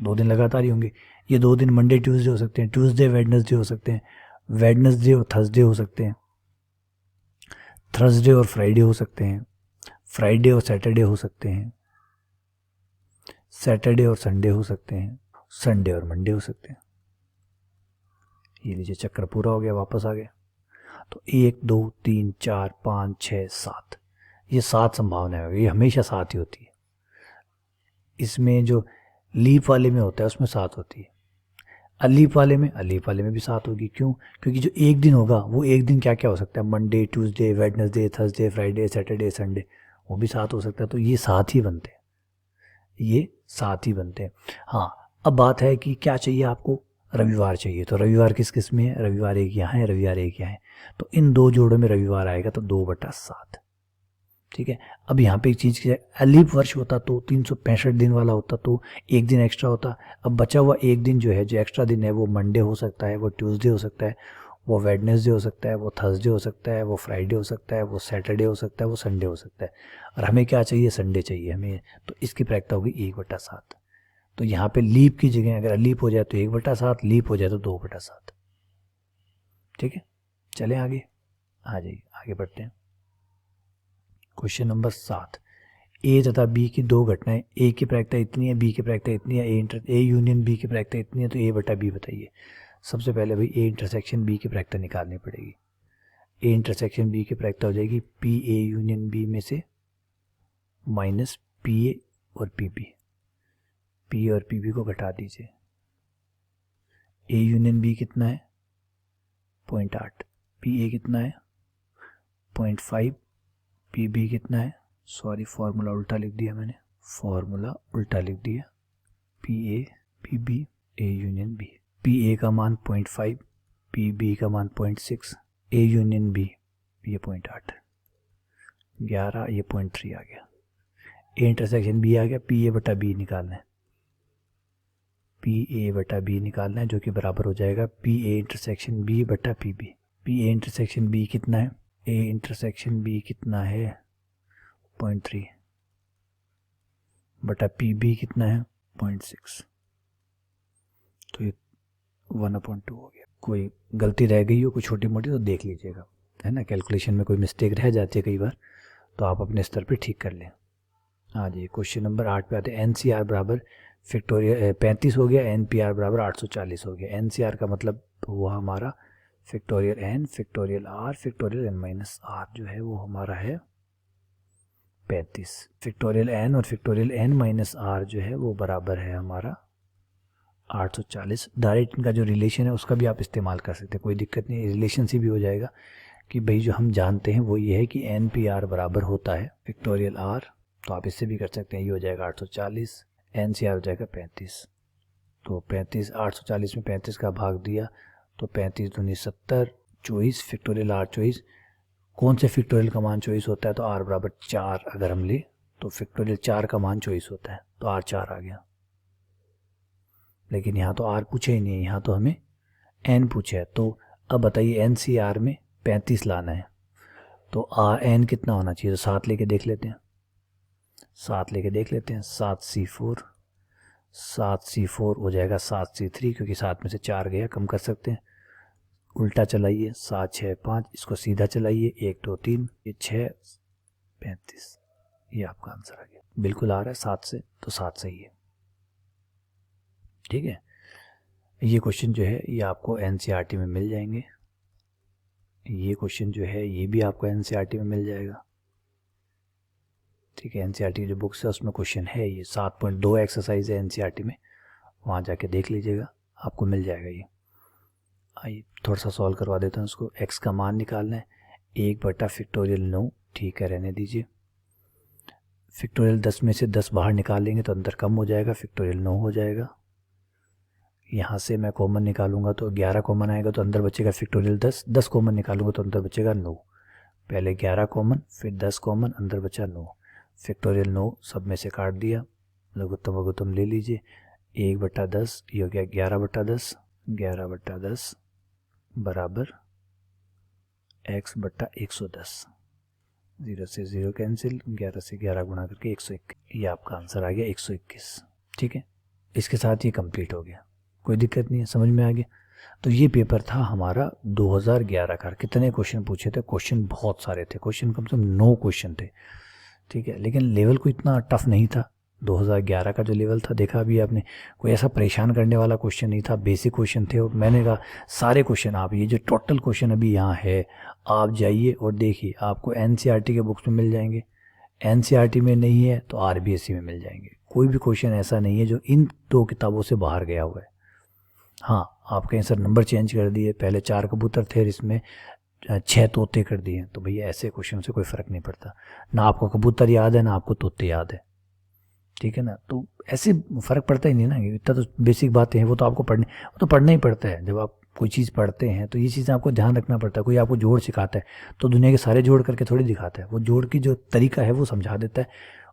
2 दिन लगातार ही होंगे। ये 2 दिन मंडे ट्यूसडे हो सकते हैं, ट्यूसडे वेडनेसडे हो सकते हैं, वेडनेसडे और थर्सडे हो सकते हैं, थर्सडे और फ्राइडे हो सकते हैं, फ्राइडे और सैटरडे हो सकते हैं, सैटरडे और संडे हो सकते हैं, संडे और मंडे हो सकते हैं। ये लीजिए चक्कर पूरा हो गया, वापस आ गया। तो 1 2 3 4 5 6 7, ये 7 संभावनाएं होगी, ये हमेशा 7 ही होती है। इसमें जो लीप वाले में होता है उसमें 7 होती है, अलीप वाले में भी 7 होगी। क्यों? क्योंकि जो एक दिन होगा वो एक दिन क्या क्या हो सकता है, Monday Tuesday Wednesday Thursday Friday Saturday Sunday, वो भी 7 हो सकता है। तो ये 7 ही बनते हैं, ये 7 ही बनते हैं। हाँ, अब बात है कि क्या चाहिए आपको, रविवार चाहिए। तो रविवार किस किस में है, रविवार एक यहाँ है, रविवार एक यहाँ है, तो इन 2 जोड़ों में रविवार आएगा, तो 2/7। ठीक है। अब यहाँ पे एक चीज़ की, अलीप वर्ष होता तो 365 दिन वाला होता तो एक दिन एक्स्ट्रा होता। अब बचा हुआ एक दिन जो है, जो एक्स्ट्रा दिन है, वो मंडे हो सकता है, वो ट्यूसडे हो सकता है, वो वेडनेसडे हो सकता है, वो थर्सडे हो सकता है, वो फ्राइडे हो सकता है, वो सैटरडे हो सकता है, वो संडे हो सकता है। और हमें क्या चाहिए, संडे चाहिए हमें, तो इसकी प्रायिकता होगी 1/7। तो यहाँ पे लीप की जगह अगर लीप हो जाए तो 1/7, लीप हो जाए तो 2/7। ठीक है, चलें आगे, आ जाइए आगे बढ़ते हैं। क्वेश्चन नंबर 7, ए तथा बी की 2 घटनाएं, ए की प्रायिकता इतनी है, बी की प्रायिकता इतनी है, ए यूनियन बी की प्रायिकता इतनी है, तो A/B बताइए। सबसे पहले भाई ए इंटरसेक्शन बी की प्रायिकता निकालनी पड़ेगी। ए इंटरसेक्शन बी की प्रायिकता हो जाएगी PA यूनियन बी में से माइनस PA और PP, PA और PP को घटा दीजिए। ए यूनियन बी कितना है, 0.8, PA कितना है 0.5, PB कितना है सॉरी फार्मूला उल्टा लिख दिया मैंने, फार्मूला उल्टा लिख दिया। P A P B A union B, P A का मान 0.5, पी बी का मान 0.6, ए यूनियन बी ये 0.8, 11 ये 0.3 आ गया। ए इंटरसेक्शन बी आ गया, पी ए बटा बी निकालना है, पी ए बटा बी निकालना है जो कि बराबर हो जाएगा पी ए इंटरसेक्शन बी बटा P B. P A intersection B कितना है, ए इंटरसेक्शन बी कितना है 0.3 बटा पी बी कितना है 0.6, तो ये 1/2 हो गया। कोई गलती रह गई हो कोई छोटी मोटी तो देख लीजिएगा, है ना, कैलकुलेशन में कोई मिस्टेक रह जाती है कई बार, तो आप अपने स्तर पे ठीक कर लें। हाँ जी, क्वेश्चन नंबर 8 पे आते हैं। NCR बराबर फैक्टोरियल 35 हो गया, NPR बराबर 840 हो गया। NCR का मतलब हुआ हमारा factorial n factorial r factorial n minus r, जो है वो हमारा है 35। फैक्टोरियल n और फैक्टोरियल n माइनस r जो है वो बराबर है हमारा 840। डायरेक्ट इनका जो रिलेशन है उसका भी आप इस्तेमाल कर सकते हैं, कोई दिक्कत नहीं, रिलेशन से भी हो जाएगा कि भाई जो हम जानते हैं वो ये है कि NPR बराबर होता है फैक्टोरियल r, तो आप इससे भी कर सकते हैं। ये हो जाएगा 840, NCR हो जाएगा 35, तो 35 840 में 35 का भाग दिया तो 35 दूनी 70, 24 फैक्टोरियल r 24। कौन से फैक्टोरियल का मान 24 होता है, तो r बराबर 4 अगर हम ले तो फैक्टोरियल 4 का मान 24 होता है, तो r 4 आ गया। लेकिन यहाँ तो r पूछे ही नहीं है, यहाँ तो हमें n पूछे है। तो अब बताइए NCR में 35 लाना है तो n कितना होना चाहिए, तो 7 लेके देख लेते हैं, 7 लेके देख लेते हैं। 7C4 हो जाएगा 7C3, क्योंकि 7 में से 4 गया, कम कर सकते हैं। उल्टा चलाइए, 7 6 5, इसको सीधा चलाइए, 1 2 3, ये 6 35, ये आपका आंसर आ गया। बिल्कुल आ रहा है 7 से, तो 7 सही है। ठीक है, ये क्वेश्चन जो है ये आपको NCERT में मिल जाएंगे, ये क्वेश्चन जो है ये भी आपको NCERT में मिल जाएगा। ठीक है, NCERT की जो बुक्स है उसमें क्वेश्चन है, ये 7.2 एक्सरसाइज है NCERT में, वहाँ जाके देख लीजिएगा, आपको मिल जाएगा ये। आइए थोड़ा सा सॉल्व करवा देता हूँ उसको। x का मान निकालना है, 1 बटा फैक्टोरियल 9, ठीक है रहने दीजिए। फैक्टोरियल 10 में से 10 बाहर निकाल लेंगे तो अंदर कम हो जाएगा, फैक्टोरियल 9 हो जाएगा। यहाँ से मैं कॉमन निकालूंगा तो 11 कॉमन आएगा, तो अंदर बचेगा फैक्टोरियल 10, 10 कॉमन निकालूंगा तो अंदर बचेगा 9। पहले 11 कॉमन, फिर 10 कॉमन, अंदर बचा 9। फैक्टोरियल 9 सब में से काट दिया, लघुत्तम लघुत्तम ले लीजिए, 1 बटा 10, ये हो गया 11 बटा 10, 11 बटा 10 बराबर x बटा 110, 0 से 0 कैंसिल, 11 से 11 गुणा करके 121, ये आपका आंसर आ गया 121। ठीक है, इसके साथ ये कंप्लीट हो गया, कोई दिक्कत नहीं है, समझ में आ गया। तो ये पेपर था हमारा 2011 का। कितने क्वेश्चन पूछे थे, क्वेश्चन बहुत सारे थे, क्वेश्चन कम से कम 9 क्वेश्चन थे। ठीक है, लेकिन लेवल कोई इतना टफ नहीं था। 2011 का जो लेवल था देखा अभी आपने, कोई ऐसा परेशान करने वाला क्वेश्चन नहीं था, बेसिक क्वेश्चन थे। और मैंने कहा सारे क्वेश्चन आप, ये जो टोटल क्वेश्चन अभी यहाँ है, आप जाइए और देखिए, आपको NCERT के बुक्स में मिल जाएंगे। NCERT में नहीं है तो RBSE में मिल जाएंगे। कोई भी क्वेश्चन ऐसा नहीं है जो इन 2 किताबों से बाहर गया हुआ है। हाँ, आप कहीं सर नंबर चेंज कर दिए, पहले 4 कबूतर थे, इसमें 6 तोते कर दिए, तो भैया ऐसे क्वेश्चन से कोई फ़र्क नहीं पड़ता। ना आपको कबूतर याद है ना आपको तोते याद है, ठीक है ना, तो ऐसे फ़र्क पड़ता ही नहीं ना। इतना तो बेसिक बातें हैं, वो तो आपको पढ़ना ही पड़ता है। जब आप कोई चीज़ पढ़ते हैं तो ये चीज़ें आपको ध्यान रखना पड़ता है। कोई आपको जोड़ सिखाता है तो दुनिया के सारे जोड़ करके थोड़ी दिखाता है, वो जोड़ की जो तरीका है वो समझा देता है।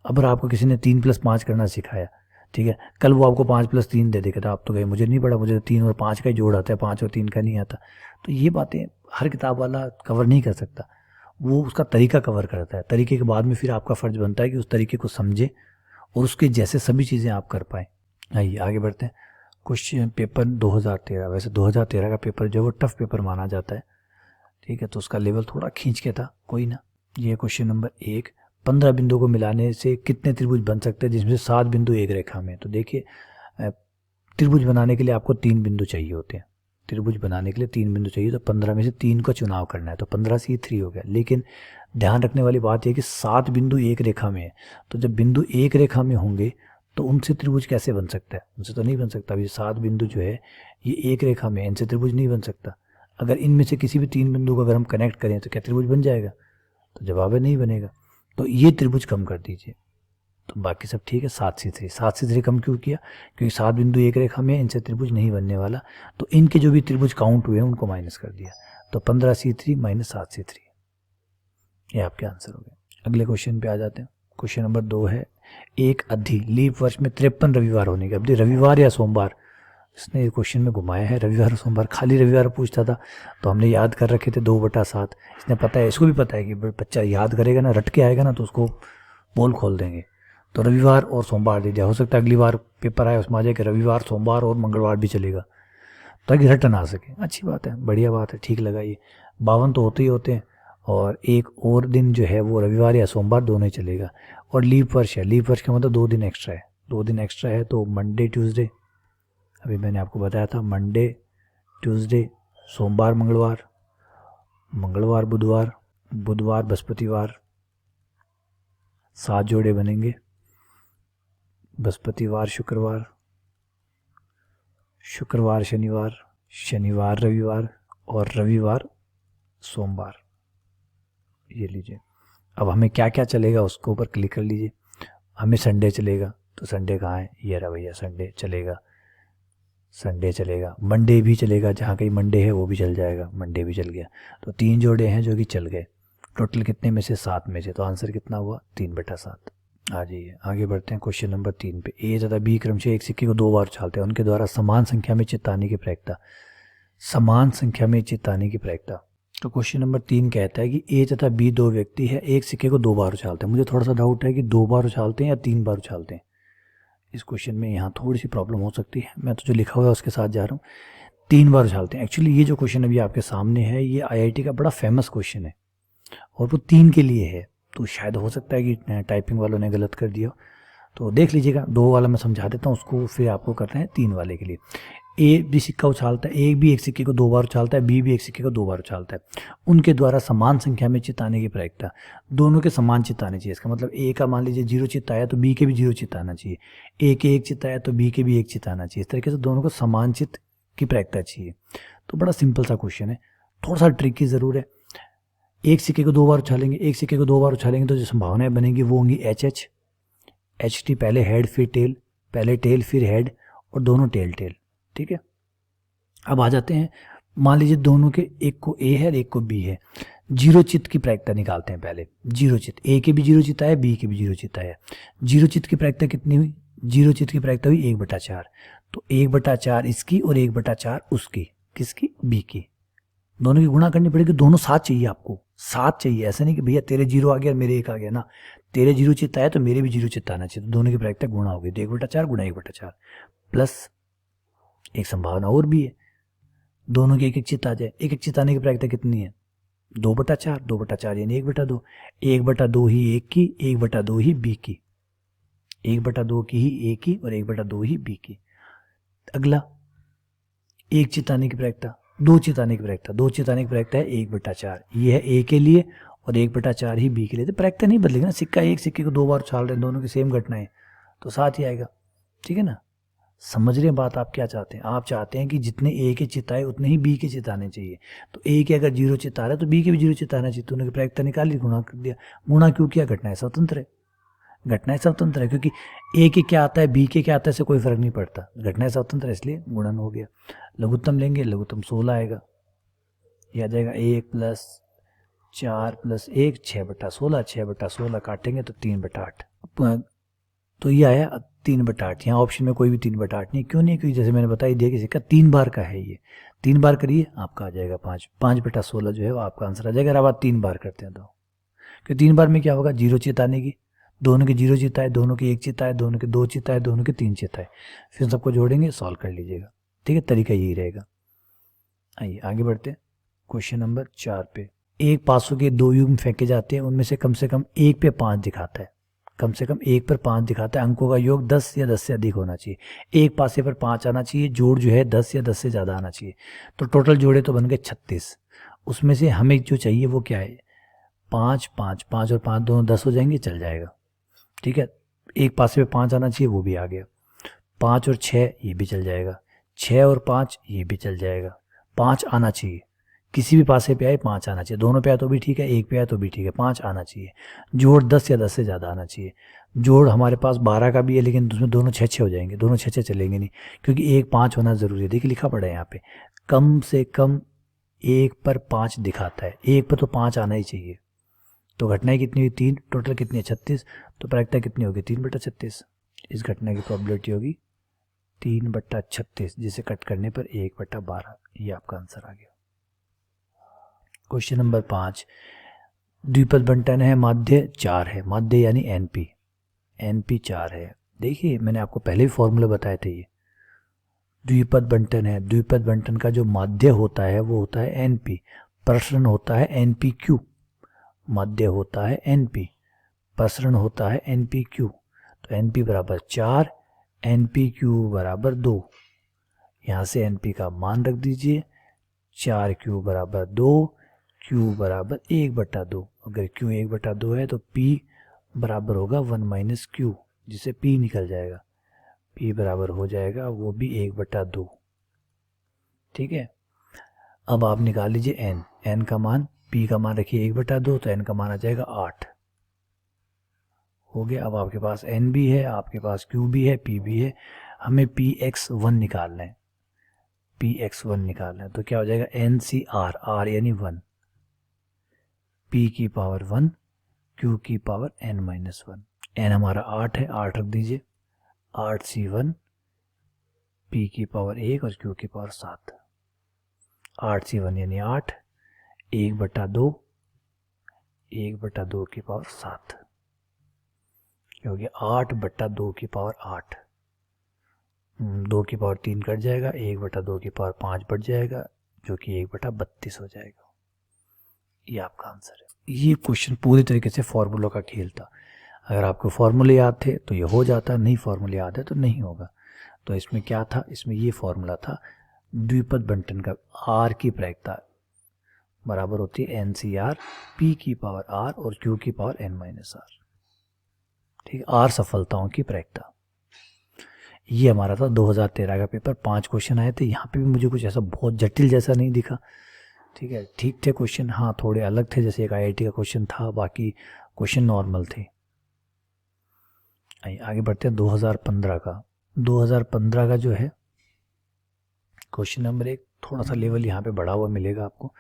अगर आपको किसी ने 3 + 5 करना सिखाया, ठीक है, कल वो आपको 5 + 3 दे देगा, तो आप तो गए मुझे नहीं पड़ा, मुझे 3 और 5 का ही जोड़ आता है, 5 और 3 का नहीं आता। तो ये बातें हर किताब वाला कवर नहीं कर सकता, वो उसका तरीका कवर करता है। तरीके के बाद में फिर आपका फ़र्ज़ बनता है कि उस तरीके को समझे और उसके जैसे सभी चीज़ें आप कर पाएँ। आइए आगे बढ़ते हैं। क्वेश्चन पेपर 2013, वैसे 2013 का पेपर जो है वो टफ़ पेपर माना जाता है, ठीक है, तो उसका लेवल थोड़ा खींच के था, कोई ना। ये क्वेश्चन नंबर 1, 15 बिंदु को मिलाने से कितने त्रिभुज बन सकते हैं जिसमें से 7 बिंदु एक रेखा में। तो देखिए, त्रिभुज बनाने के लिए आपको 3 बिंदु चाहिए होते हैं, त्रिभुज बनाने के लिए 3 बिंदु चाहिए, तो 15 में से 3 का चुनाव करना है, तो 15 से 3 हो गया। लेकिन ध्यान रखने वाली बात यह कि 7 बिंदु एक रेखा में है, तो जब बिंदु एक रेखा में होंगे तो उनसे त्रिभुज कैसे बन सकता है, उनसे तो नहीं बन सकता। अभी 7 बिंदु जो है ये एक रेखा में है, इनसे त्रिभुज नहीं बन सकता। अगर इनमें से किसी भी 3 बिंदु को अगर हम कनेक्ट करें तो क्या त्रिभुज बन जाएगा, तो जवाब है नहीं बनेगा। तो ये त्रिभुज कम कर दीजिए, तो बाकी सब ठीक है। 7C3, 7C3 कम क्यों किया? क्योंकि 7 बिंदु एक रेखा में, इनसे त्रिभुज नहीं बनने वाला, तो इनके जो भी त्रिभुज काउंट हुए हैं उनको माइनस कर दिया, तो 15C3 माइनस 7C3, ये आपके आंसर हो गए। अगले क्वेश्चन पे आ जाते हैं। क्वेश्चन नंबर 2 है, एक अवधि लीप वर्ष में 53 रविवार होने की अवधि, रविवार या सोमवार, इसने क्वेश्चन में घुमाया है, रविवार और सोमवार, खाली रविवार पूछता था तो हमने याद कर रखे थे 2/7। इसने पता है, इसको भी पता है कि बच्चा याद करेगा ना, रट के आएगा ना, तो उसको पोल खोल देंगे। तो रविवार और सोमवार दे दिया, हो सकता है अगली बार पेपर आए उसमें आ जाए कि रविवार, सोमवार और मंगलवार भी चलेगा, ताकि रटन आ सके। अच्छी बात है, बढ़िया बात है, ठीक लगा ये। 52 तो होते ही होते हैं, और एक और दिन जो है वो रविवार या सोमवार दोनों ही चलेगा। और लीप वर्ष है, लीप वर्ष का मतलब 2 दिन एक्स्ट्रा है, 2 दिन एक्स्ट्रा है, तो मंडे ट्यूसडे, अभी मैंने आपको बताया था मंडे ट्यूसडे, सोमवार मंगलवार, मंगलवार बुधवार, बुधवार बृहस्पतिवार, 7 जोड़े बनेंगे, बृहस्पतिवार शुक्रवार, शुक्रवार शनिवार, शनिवार रविवार, और रविवार सोमवार। ये लीजिए। अब हमें क्या क्या चलेगा उसको ऊपर क्लिक कर लीजिए। हमें संडे चलेगा, तो संडे कहाँ है? ये रहा भैया, संडे चलेगा, संडे चलेगा, मंडे भी चलेगा, जहाँ कहीं मंडे है वो भी चल जाएगा, मंडे भी चल गया। तो 3 जोड़े हैं जो कि चल गए, टोटल कितने में से? 7 में से, तो आंसर कितना हुआ? 3/7। आ जाइए आगे बढ़ते हैं क्वेश्चन नंबर 3 पे। ए तथा बी क्रमशः एक सिक्के को 2 बार उछालते हैं, उनके द्वारा समान संख्या में चित्ताने की प्रयोक्ता, समान संख्या में चित्ताने की प्रयोक्ता। तो क्वेश्चन नंबर 3 कहता है कि ए तथा बी 2 व्यक्ति है, एक सिक्के को 2 बार उछालते हैं। मुझे थोड़ा सा डाउट है कि 2 बार उछालते हैं या 3 बार उछालते हैं। इस क्वेश्चन में यहाँ थोड़ी सी प्रॉब्लम हो सकती है, मैं तो जो लिखा हुआ है उसके साथ जा रहा हूँ। 3 बार उछालते हैं। एक्चुअली ये जो क्वेश्चन अभी आपके सामने है ये IIT का बड़ा फेमस क्वेश्चन है, और वो 3 के लिए है, तो शायद हो सकता है कि टाइपिंग वालों ने गलत कर दिया, तो देख लीजिएगा। 2 वाला मैं समझा देता हूँ उसको, फिर आपको करना है 3 वाले के लिए। ए भी सिक्का उछालता है, ए भी एक सिक्के को 2 बार उछालता है, बी भी एक सिक्के को 2 बार उछालता है। उनके द्वारा समान संख्या में चिताने की प्रयोक्ता, दोनों के समान चित आने चाहिए। इसका मतलब ए का मान लीजिए 0 चित आया तो बी के भी 0 चित आना चाहिए, ए के 1 चित आया तो बी के भी 1 चित आना चाहिए। इस तरीके से दोनों को समान चित की प्रयोक्ता चाहिए। तो बड़ा सिंपल सा क्वेश्चन है, थोड़ा सा ट्रिकी ज़रूर है। एक सिक्के को 2 बार उछालेंगे, एक सिक्के को 2 बार उछालेंगे तो जो संभावनाएं बनेंगी वो होंगी HT, पहले हेड फिर टेल, पहले टेल फिर हेड, और दोनों टेल। ठीक है, अब आ जाते हैं, मान लीजिए दोनों के, एक को ए है और एक को बी है। 0 चित्त की प्रयोक्ता निकालते हैं पहले। 0 चित्त, ए के भी 0 चित्त आया, बी के भी 0 चित्त आया। 0 चित्त की प्रयोक्ता कितनी हुई? 0 चित्त की प्रयोक्ता हुई 1/4, तो 1/4 इसकी और 1/4 उसकी, किसकी? बी की। दोनों की गुणा करनी पड़ेगी, दोनों 7 चाहिए आपको, 7 चाहिए। ऐसा नहीं कि भैया तेरे 0 आ गया और मेरे 1 आ गया ना, तेरे 0 चित्त आया तो मेरे भी 0 चित्त आना चाहिए, तो दोनों की प्रयोक्ता गुणा होगी। तो 1/4 गुणा 1/4 प्लस एक संभावना और भी है, दोनों की 1 चित्त आ जाए। 1 चित्त आने की प्रयोक्ता कितनी है? 2/4, 2/4 यानी 1/2, 1/2 ही एक की, 1/2 ही बी की, 1/2 की ही ए की और 1/2 ही बी की। अगला 1 चित्त आने की प्रयोक्ता, 2 चित्त आने की प्रयोक्ता, 2 चित्त आने की प्रयोक्ता है 1/4, ये है ए के लिए और 1/4 ही बी के लिए। तो प्रयोक्ता नहीं बदलेगा ना, सिक्का एक सिक्के को 2 बार उछाल रहे हैं, दोनों की सेम घटना है, तो 7 ही आएगा। ठीक है ना, समझ रहे हैं बात? आप क्या चाहते हैं? आप चाहते हैं कि जितने ए के चित्त आए उतने ही बी के चित्त आने चाहिए। तो ए के अगर 0 चित्त आ रहा है तो बी के भी 0 चित्त आना चाहिए, तो उनकी प्रयोक्ता निकाली, गुणा कर दिया। गुणा क्यों किया? घटनाएं स्वतंत्र है, घटनाएं स्वतंत्र है, क्योंकि ए के क्या आता है बी के क्या आता है इससे कोई फर्क नहीं पड़ता, घटनाएं स्वतंत्र है, इसलिए गुणन हो गया। लघुत्तम लेंगे, लघुत्तम 16 आएगा, यह आ जाएगा 1 + 4 + 1 6/16, 6/16 काटेंगे तो 3/8, तो ये आया 3/8। यहाँ ऑप्शन में कोई भी 3/8 नहीं, क्यों नहीं? क्योंकि जैसे मैंने बताई दिया कि सिक्का 3 बार का है, ये 3 बार करिए आपका आ जाएगा 5, 5/16 जो है वो आपका आंसर आ जाएगा। अगर आप 3 बार करते हैं तो, क्योंकि 3 बार में क्या होगा? 0 चित्त आने की, दोनों के 0 चित्त आए, दोनों के 1 चित्त आए, दोनों के 2 चित्त आए, दोनों के 3 चित्त आए, फिर सबको जोड़ेंगे, सॉल्व कर लीजिएगा। ठीक है, तरीका यही रहेगा। आइए आगे बढ़ते हैं क्वेश्चन नंबर 4 पे। एक 500 के 2 युग्म फेंके जाते हैं, उनमें से कम 1 पे 5 दिखाता है, कम से कम 1 पर 5 दिखाता है। अंकों का योग 10 या 10 से अधिक होना चाहिए। एक पासे पर 5 आना चाहिए, जोड़ जो है 10 या 10 से ज़्यादा आना चाहिए। तो टोटल जोड़े तो बन गए 36, उसमें से हमें जो चाहिए वो क्या है? 5 5 5 और 5 दोनों 10 हो जाएंगे, चल जाएगा। ठीक है, एक पासे पे 5 आना चाहिए, वो भी आ गया। 5 और 6 ये भी चल जाएगा, 6 और 5 ये भी चल जाएगा। 5 आना चाहिए, किसी भी पासे पे आए 5 आना चाहिए, दोनों पे आए तो भी ठीक है, एक पे आए तो भी ठीक है, 5 आना चाहिए। जोड़ 10 या 10 से ज़्यादा आना चाहिए। जोड़ हमारे पास 12 का भी है, लेकिन उसमें दोनों 6 हो जाएंगे, दोनों 6 चलेंगे नहीं, क्योंकि एक 5 होना ज़रूरी है। देखिए लिखा पड़ा है यहाँ पे, कम से कम एक पर 5 दिखाता है, एक पर तो 5 आना ही चाहिए। तो घटनाएं कितनी हुई 3, टोटल कितनी है 36, तो प्रायिकता कितनी होगी 3/36। इस घटना की प्रोबेबिलिटी होगी 3/36, जिसे कट करने पर 1/12। ये आपका आंसर आ गया। क्वेश्चन नंबर 5, द्विपद बंटन है, माध्य 4 है, माध्य यानी एनपी, एनपी 4 है। देखिए मैंने आपको पहले भी फॉर्मूला बताए थे, ये द्विपद बंटन है, द्विपद बंटन का जो माध्य होता है वो होता है एनपी, प्रसरण होता है एनपी क्यू, माध्य होता है एनपी, प्रसरण होता है एनपी क्यू। तो एनपी बराबर 4, एनपी क्यू बराबर 2। यहाँ से एनपी का मान रख दीजिए, 4Q बराबर 2, Q बराबर 1/2। अगर Q 1/2 है तो P बराबर होगा 1 - Q, जिसे P निकल जाएगा, P बराबर हो जाएगा वो भी 1/2। ठीक है, अब आप निकाल लीजिए n, n का मान, P का मान रखिए 1/2, तो n का मान आ जाएगा 8 हो गया। अब आपके पास n भी है, आपके पास Q भी है, P भी है, हमें Px1 निकालना है, Px1 निकालना है। तो क्या हो जाएगा NCR, R यानी 1, P की पावर 1, Q की पावर n-1, n हमारा 8 है, 8 रख दीजिए, 8C1, P की पावर 1 और Q की पावर 7, 8C1 यानी 8, 1/2, 1/2 की पावर 7, क्योंकि 8/2 की पावर 8, 2 की पावर 3 कट जाएगा, 1/2 की पावर 5 बढ़ जाएगा, जो कि 1/32 हो जाएगा। ये आपका आंसर है। ये क्वेश्चन पूरी तरीके से फॉर्मूला का खेल था। अगर आपको फॉर्मूले याद थे तो ये हो जाता, नहीं फॉर्मूले याद है तो नहीं होगा। तो इसमें क्या था, इसमें ये फॉर्मूला था, द्विपद बंटन का आर की प्रायिकता बराबर होती है NCR, P की पावर R और Q की पावर n-R। ठीक है, R सफलताओं की प्रायिकता। ये हमारा था 2013 का पेपर, 5 क्वेश्चन आए थे। यहाँ पे भी मुझे कुछ ऐसा बहुत जटिल जैसा नहीं दिखा। ठीक है, ठीक थे क्वेश्चन, हाँ थोड़े अलग थे, जैसे एक IIT का क्वेश्चन था, बाकी क्वेश्चन नॉर्मल थे। आगे बढ़ते हैं 2015 का। 2015 का जो है क्वेश्चन नंबर 1, थोड़ा सा लेवल यहाँ पे बढ़ा हुआ मिलेगा आपको।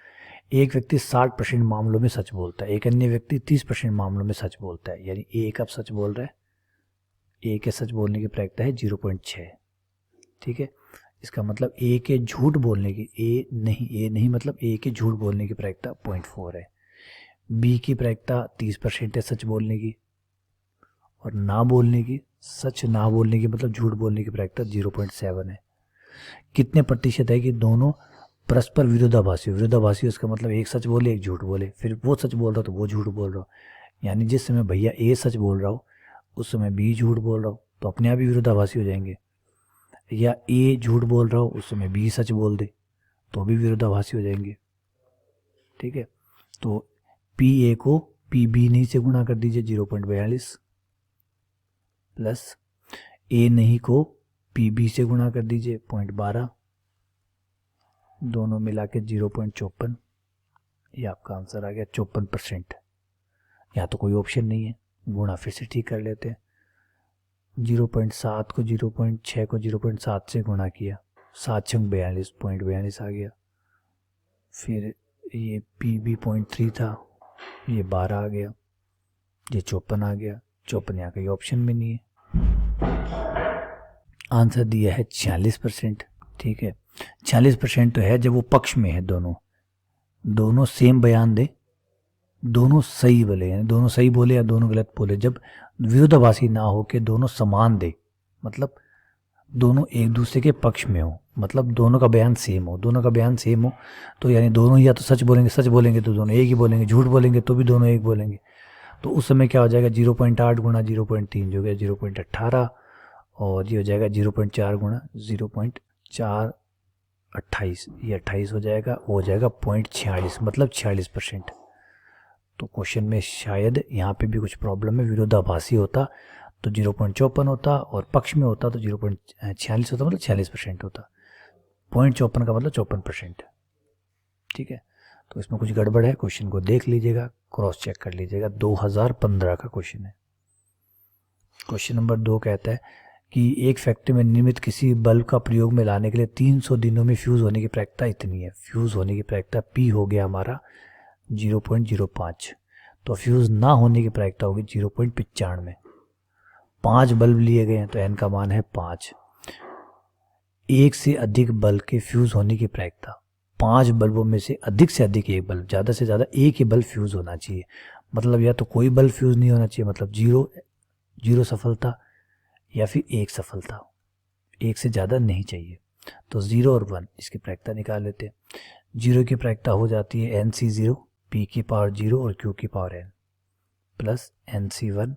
एक व्यक्ति 60% मामलों में सच बोलता है, एक अन्य व्यक्ति 30% मामलों में सच बोलता है, यानी ए कब सच बोल रहा है, ए के सच बोलने की प्रायिकता है 0.6। ठीक है, इसका मतलब ए के झूठ बोलने की, ए नहीं मतलब ए के झूठ बोलने की प्रायिकता 0.4 है। बी की प्रायिकता 30% है सच बोलने की, और ना बोलने की, सच ना बोलने की मतलब झूठ बोलने की प्रायिकता 0.7 है। कितने प्रतिशत है कि दोनों परस्पर विरोधाभासी, विरोधाभासी उसका मतलब एक सच बोले एक झूठ बोले, फिर वो सच बोल रहा हो तो वो झूठ बोल रहा हो, यानी जिस समय भैया ए सच बोल रहा हो उस समय बी झूठ बोल रहा हो, तो अपने आप ही विरोधाभासी हो जाएंगे। या ए झूठ बोल रहा हो उस समय बी सच बोल दे तो भी विरोधाभासी हो जाएंगे। ठीक है, तो पी ए को पी बी नहीं से गुणा कर दीजिए 0.42, प्लस ए नहीं को पी बी से गुणा कर दीजिए 0.12, दोनों मिला के 0.54। ये आपका आंसर आ गया 54%। यहाँ तो कोई ऑप्शन नहीं है, गुणा फिर से ठीक कर लेते हैं। 0.7 को 0.6 को 0.7 से गुणा किया, 7 छंग 42.42 आ गया। फिर ये पी बी 0.3 था, ये 12 आ गया, ये 54 आ गया। 54 यहाँ कहीं ऑप्शन में नहीं है। आंसर दिया है 46%। ठीक है, 46% तो है जब वो पक्ष में है, दोनों सेम बयान दे, दोनों सही बोले, यानी दोनों सही बोले या दोनों गलत बोले, जब विरोधाभासी ना हो के दोनों समान दे, मतलब दोनों एक दूसरे के पक्ष में हो, मतलब दोनों का बयान सेम हो, दोनों का बयान सेम हो तो यानी दोनों या तो सच बोलेंगे तो दोनों एक ही बोलेंगे, झूठ बोलेंगे तो भी दोनों एक बोलेंगे। तो उस समय क्या हो जाएगा 0.8 गुणा 0.3 जो गया 0.18, और ये हो जाएगा 0.4 गुणा 0.428, ये 28 हो जाएगा, 0.46 मतलब 46%। तो क्वेश्चन में शायद यहाँ पे भी कुछ प्रॉब्लम है, विरोधाभासी होता तो 0.54 होता और पक्ष में होता तो 0.46 होता, मतलब 46% होता। 0.54 का मतलब 54%। ठीक है, तो इसमें कुछ गड़बड़ है, क्वेश्चन को देख लीजिएगा, क्रॉस चेक कर लीजिएगा। 2015 का क्वेश्चन है। क्वेश्चन नंबर 2 कहता है कि एक फैक्ट्री में निर्मित किसी बल्ब का प्रयोग में लाने के लिए 300 दिनों में फ्यूज़ होने की प्रायिकता इतनी है। फ्यूज़ होने की प्रायिकता P हो गया हमारा 0.05, तो फ्यूज़ ना होने की प्रायिकता होगी 0.95। 5 बल्ब लिए गए हैं तो n का मान है 5। एक से अधिक बल्ब के फ्यूज़ होने की प्रायिकता, 5 बल्बों में से अधिक एक बल्ब, ज़्यादा से ज़्यादा एक ही बल्ब फ्यूज़ होना चाहिए। मतलब या तो कोई बल्ब फ्यूज़ नहीं होना चाहिए, मतलब जीरो सफलता, या फिर एक सफलता, एक से ज़्यादा नहीं चाहिए। तो 0 और 1 इसकी प्रायिकता निकाल लेते हैं। 0 की प्रायिकता हो जाती है NC0 P की पावर 0 और Q की power n plus NC1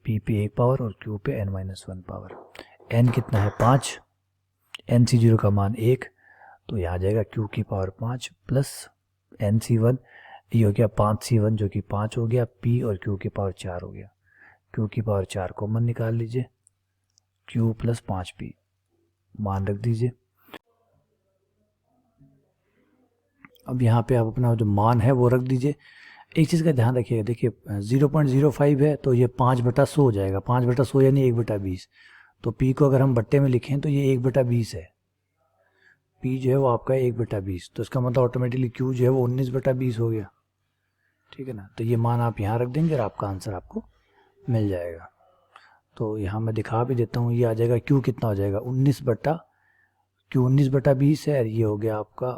P पे 1 पावर और Q पे n-1 पावर। n कितना है 5, NC0 का मान 1, तो यहाँ आ जाएगा Q की पावर 5 प्लस NC1, ये हो गया 5C1 जो कि 5 हो गया, P और Q की पावर 4 हो गया। Q की पावर 4 कॉमन निकाल लीजिए, Q प्लस 5P मान रख दीजिए। अब यहाँ पे आप अपना जो मान है वो रख दीजिए। एक चीज़ का ध्यान रखिएगा, देखिए 0.05 है तो ये 5/100 हो जाएगा। 5/100 यानी 1/20। तो P को अगर हम बट्टे में लिखें तो ये 1/20 है। P जो है वो आपका 1/20, तो इसका मतलब ऑटोमेटिकली Q जो है वो 19/20 हो गया। ठीक है ना, तो ये मान आप यहाँ रख देंगे और आपका आंसर आपको मिल जाएगा। तो यहाँ मैं दिखा भी देता हूँ, ये आ जाएगा Q कितना हो जाएगा 19/20 है, ये हो गया आपका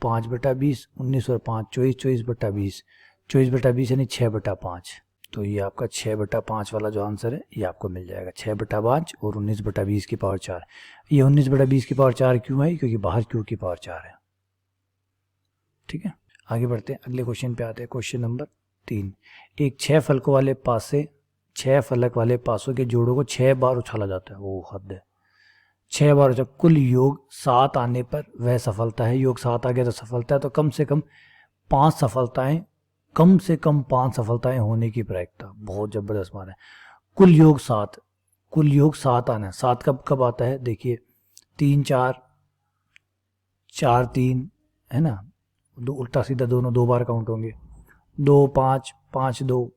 5/20, 19 और 5 24/20, 24/20 यानी 6/5। तो ये आपका 6/5 वाला जो आंसर है ये आपको मिल जाएगा। 6/5 और 19/20 की पावर 4। ये 19/20 की पावर 4 क्यों है, क्योंकि बाहर Q की पावर 4 है। ठीक है, आगे बढ़ते हैं, अगले क्वेश्चन पे आते हैं। क्वेश्चन नंबर 3, एक 6 फलक वाले पासों के जोड़ों को 6 बार उछाला जाता है। वो हद है, 6 बार जब कुल योग 7 आने पर वह सफलता है। योग 7 आ गया तो सफलता है, तो कम से कम 5 सफलताएं होने की प्रायिकता। बहुत जबरदस्त मान है। कुल योग 7 आना है। 7 कब आता है, देखिए 3 4 4 3 है ना, दो उल्टा सीधा दोनों 2 बार काउंट होंगे। 2 5 5 2,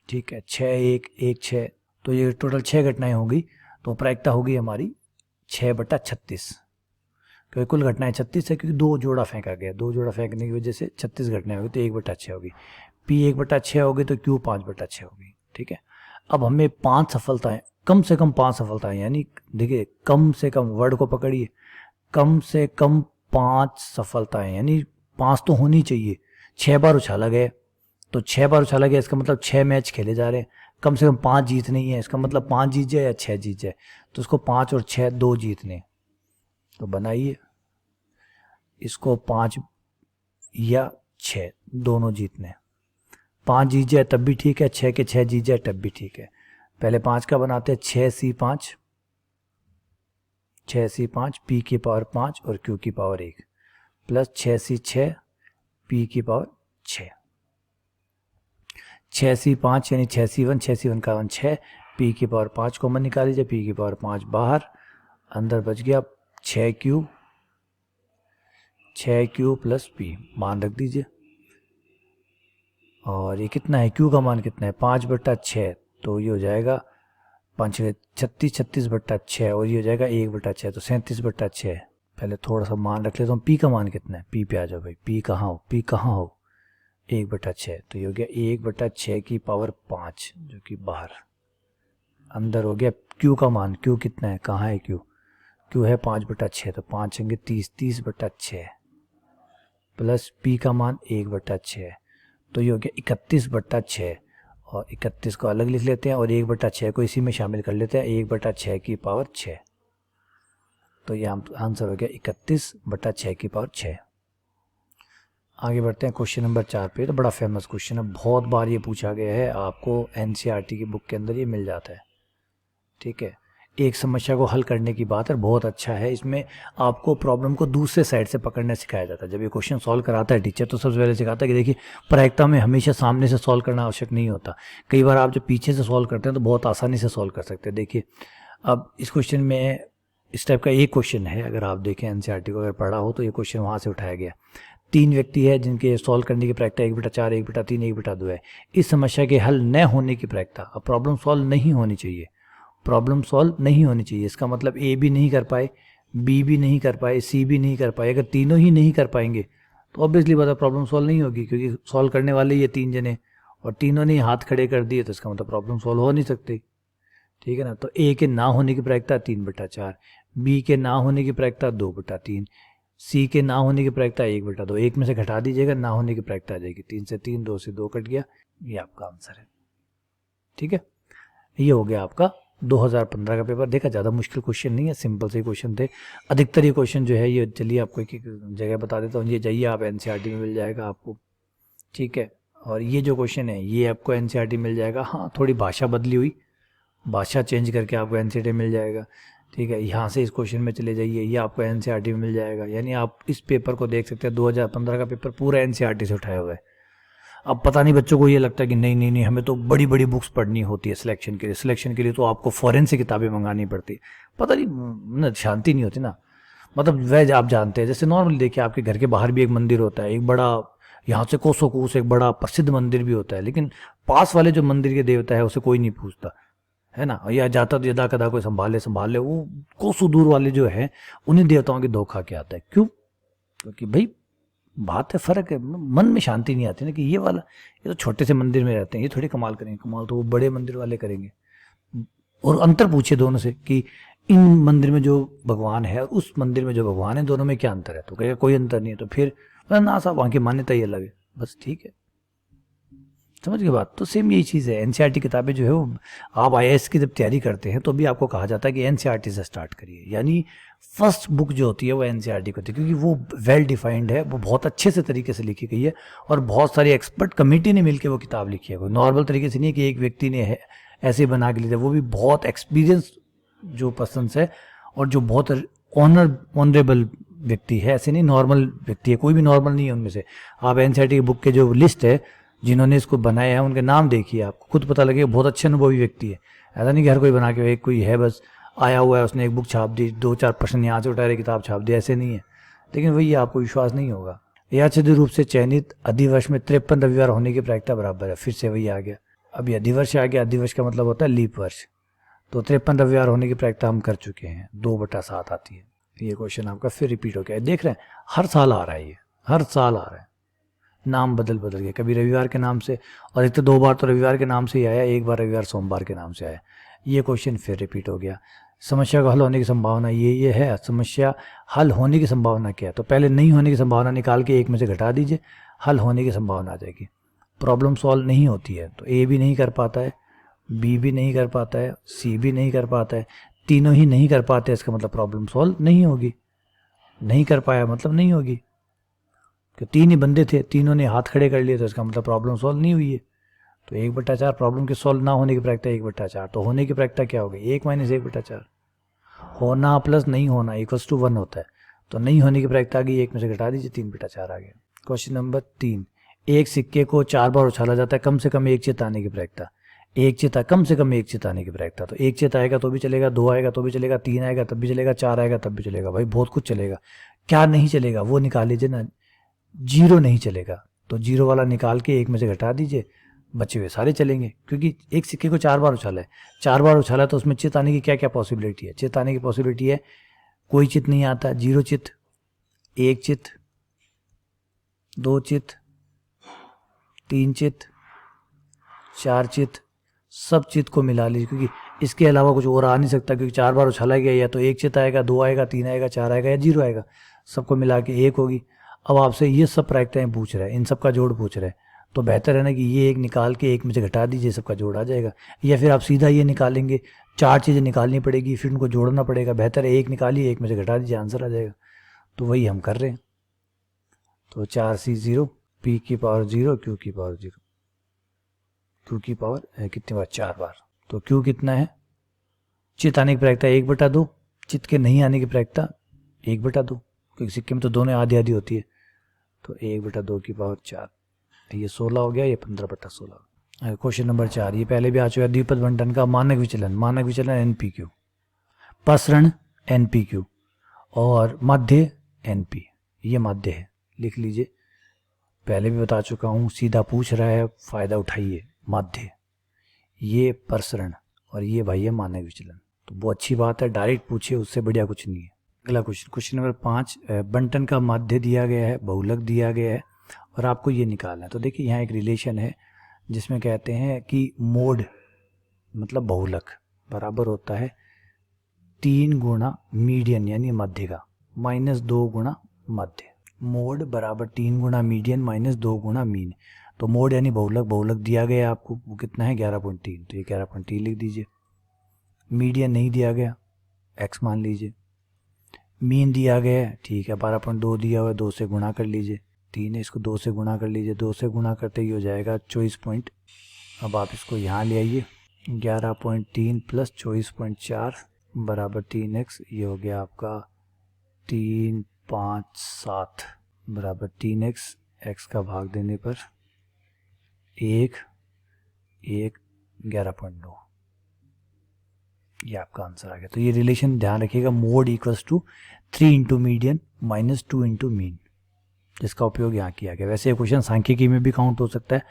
ठीक है, 6 1 1 6, तो ये टोटल 6 घटनाएं होगी। तो प्रायिकता होगी हमारी 6/36, क्योंकि कुल घटनाएं 36 है, क्योंकि 2 जोड़ा फेंका गया। 2 जोड़ा फेंकने की वजह से 36 घटनाएं होगी, तो 1/6 होगी। P 1/6 होगी तो Q 5/6 होगी। ठीक है, अब हमें 5 सफलताएं, कम से कम 5 सफलताएं, यानी देखिए कम से कम वर्ड को पकड़िए, कम से कम 5 सफलताएं, यानी 5 तो होनी चाहिए। 6 बार उछाला गया, तो 6 बार उछाला गया, इसका मतलब 6 मैच खेले जा रहे हैं, कम से कम 5 जीतने ही है। इसका मतलब 5 जीत जाए या 6 जीत जाए, तो इसको 5 और 6 2 जीतने। तो बनाइए इसको 5 या 6 दोनों जीतने। 5 जीत जाए तब भी ठीक है, 6 के 6 जीत जाए तब भी ठीक है। पहले 5 का बनाते हैं, 6C5 P की पावर 5 और Q की पावर 1 प्लस 6C6 P की पावर 6। 6C5 यानी 6C1 का 6, P की पावर 5 कॉमन निकाल लीजिए, P की पावर 5 बाहर, अंदर बच गया 6Q प्लस P मान रख दीजिए। और ये कितना है, Q का मान कितना है 5/6, तो ये हो जाएगा 5 36 36/6, और ये हो जाएगा 1/6, तो 37/6। पहले थोड़ा सा मान रख लेता हूँ। P का मान कितना है, P पे आ जाओ भाई, P कहाँ हो 1/6, तो ये हो गया 1/6 की पावर 5 जो कि बाहर, अंदर हो गया Q का मान। Q कितना है, कहाँ है Q है 5/6, तो 5 होंगे 30/6 प्लस P का मान 1/6, तो ये हो गया 31/6। और 31 को अलग लिख लेते हैं और 1/6 को इसी में शामिल कर लेते हैं, 1/6 की पावर 6, तो ये आंसर हो गया 31/6 की पावर 6। आगे बढ़ते हैं क्वेश्चन नंबर 4 पे। तो बड़ा फेमस क्वेश्चन है, बहुत बार ये पूछा गया है, आपको NCERT की बुक के अंदर ये मिल जाता है। ठीक है, एक समस्या को हल करने की बात है, बहुत अच्छा है। इसमें आपको प्रॉब्लम को दूसरे साइड से पकड़ना सिखाया जाता है। जब ये क्वेश्चन सॉल्व कराता है टीचर, तो सबसे पहले सिखाता है कि देखिए प्रायिकता में हमेशा सामने से सॉल्व करना आवश्यक नहीं होता। कई बार आप जब पीछे से सॉल्व करते हैं तो बहुत आसानी से सॉल्व कर सकते हैं। देखिए अब इस क्वेश्चन में इस टाइप का एक क्वेश्चन है, अगर आप देखें NCERT को अगर पढ़ा हो तो ये क्वेश्चन वहाँ से उठाया गया। 3 व्यक्ति है जिनके सॉल्व करने की प्रायिकता 1/4, 1/3, 1/2 है। इस समस्या के हल न होने की प्रायिकता, अब प्रॉब्लम सॉल्व नहीं होनी चाहिए, प्रॉब्लम सॉल्व नहीं होनी चाहिए, इसका मतलब ए भी नहीं कर पाए, बी भी नहीं कर पाए, सी भी नहीं कर पाए। अगर तीनों ही नहीं कर पाएंगे तो ऑब्वियसली बात है प्रॉब्लम सॉल्व नहीं होगी, क्योंकि सॉल्व करने वाले ये 3 जने और तीनों ने हाथ खड़े कर दिए, तो इसका मतलब प्रॉब्लम सॉल्व हो नहीं सकती। ठीक है ना। तो ए के ना होने की प्रायिकता 3/4, बी के ना होने की प्रायिकता 2/3, सी के ना होने की प्रायिकता 1/2। एक में से घटा दीजिएगा, ना होने की प्रायिकता आ जाएगी 3 से 3, 2 से 2 कट गया, ये आपका आंसर है। ठीक है, ये हो गया आपका 2015 का पेपर। देखा ज़्यादा मुश्किल क्वेश्चन नहीं है, सिंपल से क्वेश्चन थे अधिकतर। ये क्वेश्चन जो है ये, चलिए आपको एक जगह बता देता हूँ, ये जाइए आप एनसीईआरटी में मिल जाएगा आपको। ठीक है, और ये जो क्वेश्चन है ये आपको एनसीईआरटी मिल जाएगा। हाँ, थोड़ी भाषा बदली हुई, भाषा चेंज करके आपको एनसीईआरटी मिल जाएगा। ठीक है, यहाँ से इस क्वेश्चन में चले जाइए, ये आपको एनसीईआरटी में मिल जाएगा। यानी आप इस पेपर को देख सकते हैं, 2015 का पेपर पूरा एनसीईआरटी से उठाया हुआ है। अब पता नहीं बच्चों को ये लगता है कि नहीं नहीं नहीं, हमें तो बड़ी बड़ी बुक्स पढ़नी होती है सिलेक्शन के लिए, सिलेक्शन के लिए तो आपको फॉरेन से किताबें मंगानी पड़ती है। पता नहीं ना, शांति नहीं होती ना। मतलब वह आप जानते हैं, जैसे नॉर्मली देखिए आपके घर के बाहर भी एक मंदिर होता है, एक बड़ा, यहाँ से कोसों कोस एक बड़ा प्रसिद्ध मंदिर भी होता है, लेकिन पास वाले जो मंदिर के देवता है उसे कोई नहीं पूछता है ना, या जाता तो यदा कदा कोई संभाल ले, वो कोसों दूर वाले जो है उन्हीं देवताओं की धोखा के आता है। क्यों? क्योंकि भाई बात है, फर्क है, मन में शांति नहीं आती ना, कि ये वाला, ये तो छोटे से मंदिर में रहते हैं, ये थोड़ी कमाल करेंगे, कमाल तो वो बड़े मंदिर वाले करेंगे। और अंतर पूछे दोनों से कि इन मंदिर में जो भगवान है और उस मंदिर में जो भगवान है, दोनों में क्या अंतर है, तो कहेगा कोई अंतर नहीं है। तो फिर ना साहब वहाँ की मान्यता ही अलग है, बस। ठीक है, समझ गए बात। तो सेम यही चीज़ है, एनसीईआरटी किताबें जो है वो, आप आईएएस की जब तैयारी करते हैं तो भी आपको कहा जाता है कि एनसीईआरटी से स्टार्ट करिए। यानी फर्स्ट बुक जो होती है वो एनसीईआरटी की होती है, क्योंकि वो वेल डिफाइंड है, वो बहुत अच्छे से तरीके से लिखी गई है, और बहुत सारी एक्सपर्ट कमेटी ने मिलकर वो किताब लिखी है। कोई नॉर्मल तरीके से नहीं है कि एक व्यक्ति ने ऐसे बना के लिया, वो भी बहुत एक्सपीरियंस जो पर्सन है और जो बहुत ऑनरेबल व्यक्ति है, ऐसे नहीं नॉर्मल व्यक्ति है, कोई भी नॉर्मल नहीं है उनमें से। आप एनसीईआरटी की बुक के जो लिस्ट है जिन्होंने इसको बनाया है उनके नाम देखिए, आपको खुद पता लगेगा बहुत अच्छे अनुभवी व्यक्ति है। ऐसा नहीं कि हर कोई बना के, एक कोई है बस आया हुआ है, उसने एक बुक छाप दी, 2-4 प्रश्न यहाँ से उठा रहे, किताब छाप दी, ऐसे नहीं है। लेकिन वही आपको विश्वास नहीं होगा। याचित रूप से चयनित अधिवर्ष में 53 रविवार होने की प्रायिकता बराबर है। फिर से वही आ गया, अभी अधिवर्ष आ गया। अधिवर्ष का मतलब होता है लीप वर्ष, तो 53 रविवार होने की प्रायिकता हम कर चुके हैं, 2/7 आती है। ये क्वेश्चन आपका फिर रिपीट हो गया, देख रहे हैं हर साल आ रहा है, ये हर साल आ रहा है, नाम बदल के, कभी रविवार के नाम से, और एक तो 2 बार तो रविवार के नाम से ही आया, एक बार रविवार सोमवार के नाम से आया। ये क्वेश्चन फिर रिपीट हो गया। समस्या का हल होने की संभावना ये है, समस्या हल होने की संभावना क्या है, तो पहले नहीं होने की संभावना निकाल के एक में से घटा दीजिए, हल होने की संभावना आ जाएगी। प्रॉब्लम सॉल्व नहीं होती है तो ए भी नहीं कर पाता है, बी भी नहीं कर पाता है, सी भी नहीं कर पाता है, तीनों ही नहीं कर पाते, इसका मतलब प्रॉब्लम सॉल्व नहीं होगी। नहीं कर पाया मतलब नहीं होगी, कि 3 ही बंदे थे, तीनों ने हाथ खड़े कर लिए, तो इसका मतलब प्रॉब्लम सॉल्व नहीं हुई है। तो 1/4 प्रॉब्लम के सॉल्व ना होने की प्रायिकता 1/4, तो होने की प्रायिकता क्या होगी 1 - 1/4। होना प्लस नहीं होना इक्वल्स टू 1 होता है, तो नहीं होने की प्रायिकता आ गई, 1 में से घटा दीजिए, 3/4 आ गया। क्वेश्चन नंबर 3, एक सिक्के को 4 बार उछाला जाता है, कम से कम एक चित आने की प्रायिकता। एक चित, कम से कम एक चित आने की प्रायिकता, तो एक चित आएगा तो भी चलेगा, 2 आएगा तो भी चलेगा, 3 आएगा तब भी चलेगा, 4 आएगा तब भी चलेगा। भाई बहुत कुछ चलेगा, क्या नहीं चलेगा वो निकाल लीजिए ना। 0 नहीं चलेगा, तो 0 वाला निकाल के 1 में से घटा दीजिए, बचे हुए सारे चलेंगे, क्योंकि एक सिक्के को 4 बार उछाला है। 4 बार उछाला तो उसमें चित आने की क्या क्या पॉसिबिलिटी है। चित आने की पॉसिबिलिटी है, कोई चित नहीं आता, 0 चित, 1 चित, 2 चित, 3 चित, 4 चित, सब चित को मिला लीजिए, क्योंकि इसके अलावा कुछ और आ नहीं सकता, क्योंकि 4 बार उछाला गया, या तो 1 चित आएगा, 2 आएगा, 3 आएगा, 4 आएगा, या 0 आएगा, सबको मिला के 1 होगी। अब आपसे ये सब प्रायिकताएं पूछ रहे हैं, इन सब का जोड़ पूछ रहे हैं, तो बेहतर है ना कि ये एक निकाल के 1 में से घटा दीजिए, सबका जोड़ आ जाएगा। या फिर आप सीधा ये निकालेंगे, 4 चीज़ें निकालनी पड़ेगी, फिर उनको जोड़ना पड़ेगा। बेहतर है 1 निकालिए, 1 में से घटा दीजिए, आंसर आ जाएगा। तो वही हम कर रहे हैं। तो 4C 0, P की पावर 0, Q की पावर 0। Q की पावर है कितनी बार, 4 बार। तो Q कितना है, चित आने की प्रायिकता 1/2, चित के नहीं आने की प्रायिकता 1/2, क्योंकि सिक्के में तो दोनों आधी आधी होती है, तो 1/2 की पावर 4, ये 16 हो गया, ये 15/16। क्वेश्चन नंबर 4, ये पहले भी आ चुका है। द्विपद बंटन का मानक विचलन NPQ, प्रसरण NPQ और माध्य NP, ये माध्य है, लिख लीजिए पहले भी बता चुका हूँ, सीधा पूछ रहा है, फ़ायदा उठाइए। माध्य, ये प्रसरण और ये भाई है मानक विचलन, तो वो अच्छी बात है, डायरेक्ट पूछिए, उससे बढ़िया कुछ नहीं है। अगला क्वेश्चन, क्वेश्चन नंबर 5, बंटन का माध्य दिया गया है, बहुलक दिया गया है और आपको ये निकालना है। तो देखिए यहाँ एक रिलेशन है जिसमें कहते हैं कि मोड मतलब बहुलक बराबर होता है 3 गुणा मीडियन यानी मध्य का माइनस 2 गुणा मध्य। मोड बराबर 3 गुणा मीडियन माइनस 2 गुणा मीन। तो मोड यानी बहुलक, बहुलक दिया गया आपको, वो कितना है 11.3, तो ये 11.3 लिख दीजिए। मीडियन नहीं दिया गया, x मान लीजिए। मीन दिया गया है, ठीक है, 12.2 दिया हुआ है, 2 से गुणा कर लीजिए। 3 है, इसको 2 से गुणा कर लीजिए, 2 से गुणा करते ही हो जाएगा 24 पॉइंट। अब आप इसको यहाँ ले आइए, 11.3 प्लस 24.4 बराबर 3x, ये हो गया आपका 3, 5, 7 बराबर 3x, x का भाग देने पर 1, 11.9, ये आपका आंसर आ गया। तो ये रिलेशन ध्यान रखिएगा, mode equals to 3 into median minus 2 into mean, जिसका उपयोग यहाँ किया गया। वैसे ये क्वेश्चन सांख्यिकी में भी काउंट हो सकता है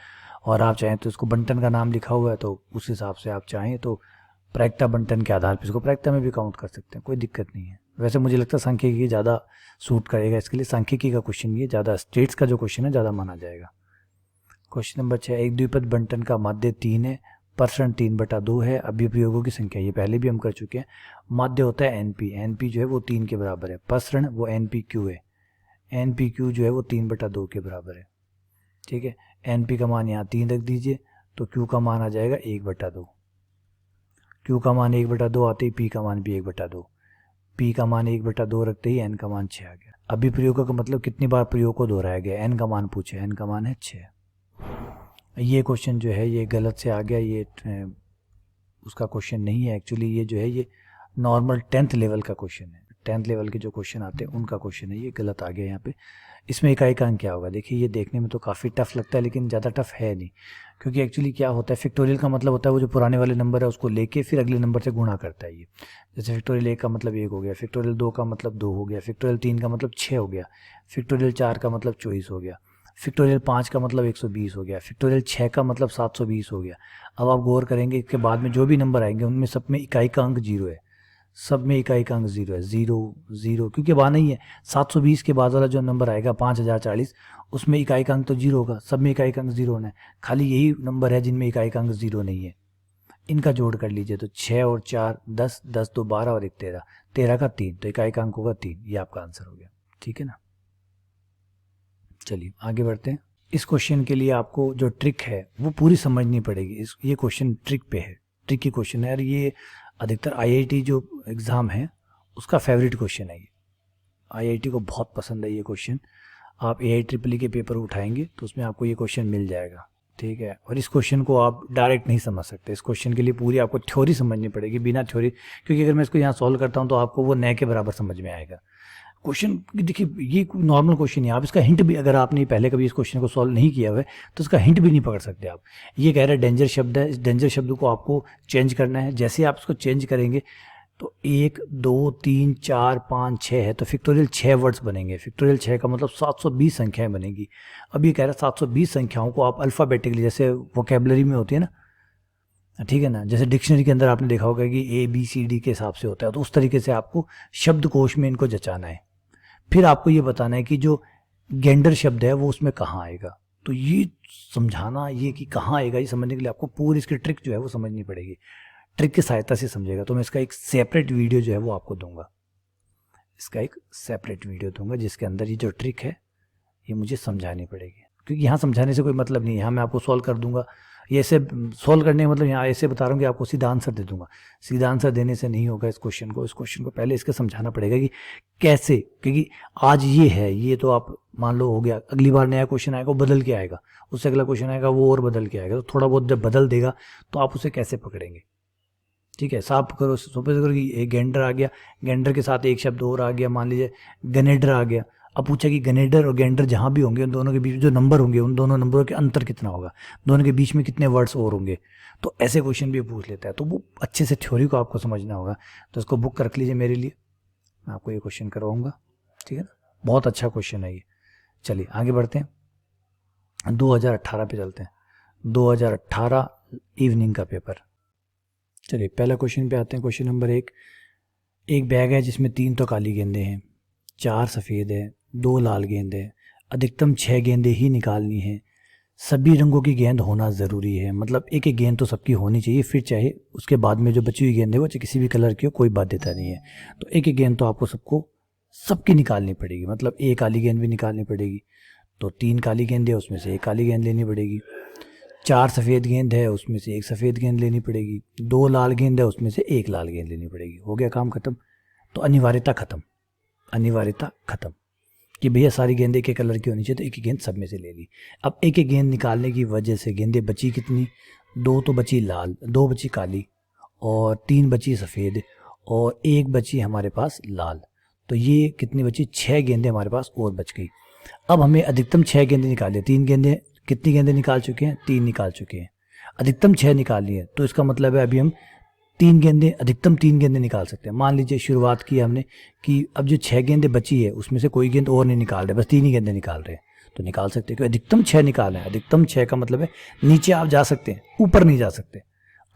और आप चाहें तो इसको बंटन का नाम लिखा हुआ है तो उस हिसाब से आप चाहें तो प्रायिकता बंटन के आधार पर इसको प्रायिकता में भी काउंट कर सकते हैं, कोई दिक्कत नहीं है। वैसे मुझे लगता है सांख्यिकी ज़्यादा सूट करेगा इसके लिए, सांख्यिकी का क्वेश्चन ये ज़्यादा, स्टेट्स का जो क्वेश्चन है ज़्यादा माना जाएगा। क्वेश्चन नंबर 6, एक द्विपद बंटन का माध्य 3 है, प्रसरण 3/2 है, अभिप्रयोगों की संख्या, ये पहले भी हम कर चुके हैं। माध्य होता है एनपी, एनपी जो है वो 3 के बराबर है, प्रसरण वो एनपीक्यू है, एनपीक्यू जो है वो 3/2 के बराबर है, ठीक है। एनपी का मान यहाँ 3 रख दीजिए तो क्यू का मान आ जाएगा 1/2, क्यू का मान 1/2 आते ही पी का मान भी 1/2, पी का मान 1/2 रखते ही एन का मान 6 आ गया। अभिप्रयोग का मतलब कितनी बार प्रयोग को दोहराया गया, एन का मान पूछे, एन का मान है 6। ये क्वेश्चन जो है ये गलत से आ गया, ये उसका क्वेश्चन नहीं है एक्चुअली, ये जो है ये नॉर्मल 10th लेवल का क्वेश्चन है, 10th लेवल के जो क्वेश्चन आते हैं उनका क्वेश्चन है, ये गलत आ गया यहाँ पे। इसमें इकाई का अंक क्या होगा, देखिए ये देखने में तो काफ़ी टफ लगता है लेकिन ज़्यादा टफ है नहीं, क्योंकि एक्चुअली क्या होता है, फैक्टोरियल का मतलब होता है वो जो पुराने वाले नंबर है उसको लेके फिर अगले नंबर से गुणा करता है ये। जैसे फैक्टोरियल 1 का मतलब 1 हो गया, फैक्टोरियल 2 का मतलब 2 हो गया, फैक्टोरियल 3 का मतलब 6 हो गया, फैक्टोरियल 4 का मतलब 24 हो गया, फैक्टोरियल 5 का मतलब 120 हो गया, फैक्टोरियल 6 का मतलब 720 हो गया। अब आप गौर करेंगे इसके बाद में जो भी नंबर आएंगे उनमें सब में इकाई का अंक 0 है, सब में इकाई का अंक 0 है, 0 0, क्योंकि अब आना ही है। 720 के बाद वाला जो नंबर आएगा 5040 उसमें इकाई का अंक तो 0 होगा, सब में इकाई का अंक 0 होना है, खाली यही नंबर है जिनमें इकाई का अंक 0 नहीं है। इनका जोड़ कर लीजिए तो 6 और 4 10, 10 2 12 और 1 13, 13 का 3, तो इकाई का अंक होगा 3, ये आपका आंसर हो गया, ठीक है ना। चलिए आगे बढ़ते हैं। इस क्वेश्चन के लिए आपको जो ट्रिक है वो पूरी समझनी पड़ेगी, ये क्वेश्चन ट्रिक पे है, ट्रिक की क्वेश्चन है और ये अधिकतर आईआईटी जो एग्ज़ाम है उसका फेवरेट क्वेश्चन है, ये आईआईटी को बहुत पसंद है ये क्वेश्चन। आप AIEEE के पेपर उठाएंगे तो उसमें आपको ये क्वेश्चन मिल जाएगा, ठीक है। और इस क्वेश्चन को आप डायरेक्ट नहीं समझ सकते, इस क्वेश्चन के लिए पूरी आपको थ्योरी समझनी पड़ेगी, बिना थ्योरी, क्योंकि अगर मैं इसको यहाँ सॉल्व करता हूँ तो आपको वो नए के बराबर समझ में आएगा। क्वेश्चन देखिए ये नॉर्मल क्वेश्चन है, आप इसका हिंट भी, अगर आपने पहले कभी इस क्वेश्चन को सॉल्व नहीं किया हुआ है तो इसका हिंट भी नहीं पकड़ सकते आप। ये कह रहा है डेंजर शब्द है, इस डेंजर शब्द को आपको चेंज करना है। जैसे आप इसको चेंज करेंगे तो 1 2 3 4 5 6 है तो फैक्टोरियल 6 वर्ड्स बनेंगे, फैक्टोरियल 6 का मतलब 720 संख्याएं बनेगी। अब ये कह रहा है 720 संख्याओं को आप अल्फ़ाबेटिकली, जैसे वोकेबलरी में होती है ना, ठीक है ना, जैसे डिक्शनरी के अंदर आपने देखा होगा कि ABCD के हिसाब से होता है, तो उस तरीके से आपको शब्दकोश में इनको जचाना है। फिर आपको ये बताना है कि जो गेंडर शब्द है वो उसमें कहाँ आएगा, तो ये समझाना, ये कि कहाँ आएगा, ये समझने के लिए आपको पूरी इसकी ट्रिक जो है वो समझनी पड़ेगी। ट्रिक की सहायता से समझेगा तो मैं इसका एक सेपरेट वीडियो जो है वो आपको दूंगा, इसका एक सेपरेट वीडियो दूंगा जिसके अंदर ये जो ट्रिक है ये मुझे समझानी पड़ेगी, क्योंकि यहाँ समझाने से कोई मतलब नहीं है। यहाँ मैं आपको सॉल्व कर दूंगा, ये ऐसे सॉल्व करने का मतलब यहाँ ऐसे बता रहा हूँ कि आपको सीधा आंसर दे दूंगा, सीधा आंसर देने से नहीं होगा। इस क्वेश्चन को पहले इसके समझाना पड़ेगा कि कैसे, क्योंकि आज ये है, ये तो आप मान लो हो गया, अगली बार नया क्वेश्चन आएगा वो बदल के आएगा, उससे अगला क्वेश्चन आएगा वो और बदल के आएगा, तो थोड़ा बहुत जब बदल देगा तो आप उसे कैसे पकड़ेंगे, ठीक है। साफ करो, सपोज करो कि एक गेंडर आ गया, गेंडर के साथ एक शब्द और आ गया, मान लीजिए गनेडर आ गया। अब पूछा कि गनेडर और गेंडर जहाँ भी होंगे उन दोनों के बीच जो नंबर होंगे उन दोनों नंबरों के अंतर कितना होगा, दोनों के बीच में कितने वर्ड्स और होंगे, तो ऐसे क्वेश्चन भी पूछ लेता है। तो वो अच्छे से थ्योरी को आपको समझना होगा, तो इसको बुक रख लीजिए मेरे लिए, मैं आपको ये क्वेश्चन करवाऊँगा, ठीक है ना। बहुत अच्छा क्वेश्चन है ये। चलिए आगे बढ़ते हैं। 2018 पे चलते हैं, 2018 इवनिंग का पेपर। चलिए पहला क्वेश्चन पे आते हैं। क्वेश्चन नंबर 1, एक बैग है जिसमें 3 तो काली गेंदें हैं, 4 सफ़ेद है, 2 लाल गेंद है, अधिकतम 6 गेंदें ही निकालनी है, सभी रंगों की गेंद होना ज़रूरी है। मतलब एक एक गेंद तो सबकी होनी चाहिए, फिर चाहे उसके बाद में जो बची हुई गेंद है वो चाहे किसी भी कलर की हो, कोई बाध्यता नहीं है। तो एक एक गेंद तो आपको सबकी निकालनी पड़ेगी। मतलब एक काली गेंद भी निकालनी पड़ेगी, तो 3 काली गेंद है उसमें से एक काली गेंद लेनी पड़ेगी। 4 सफ़ेद गेंद है उसमें से एक सफ़ेद गेंद लेनी पड़ेगी। 2 लाल गेंद है उसमें से एक लाल गेंद लेनी पड़ेगी। हो गया काम खत्म। तो अनिवार्यता खत्म, अनिवार्यता खत्म कि भैया सारी गेंदें एक एक कलर की होनी चाहिए, तो एक एक गेंद सब में से ले ली। अब एक एक गेंद निकालने की वजह से गेंदें बची कितनी, 2 तो बची लाल, 2 बची काली और 3 बची सफ़ेद और 1 बची हमारे पास लाल। तो ये कितनी बची, 6 गेंदें हमारे पास और बच गई। अब हमें अधिकतम 6 गेंदें निकाली, 3 गेंदें, कितनी गेंदें निकाल चुके हैं, 3 निकाल चुके हैं, अधिकतम 6 निकाली है। तो इसका मतलब है अभी हम 3 गेंदें, अधिकतम 3 गेंदें निकाल सकते हैं। मान लीजिए शुरुआत की हमने कि अब जो 6 गेंदें बची है उसमें से कोई गेंद और नहीं निकाल रहे, बस 3 ही गेंदें निकाल रहे हैं, तो निकाल सकते हैं क्योंकि अधिकतम 6 निकाल हैं। अधिकतम 6 का मतलब है नीचे आप जा सकते हैं, ऊपर नहीं जा सकते।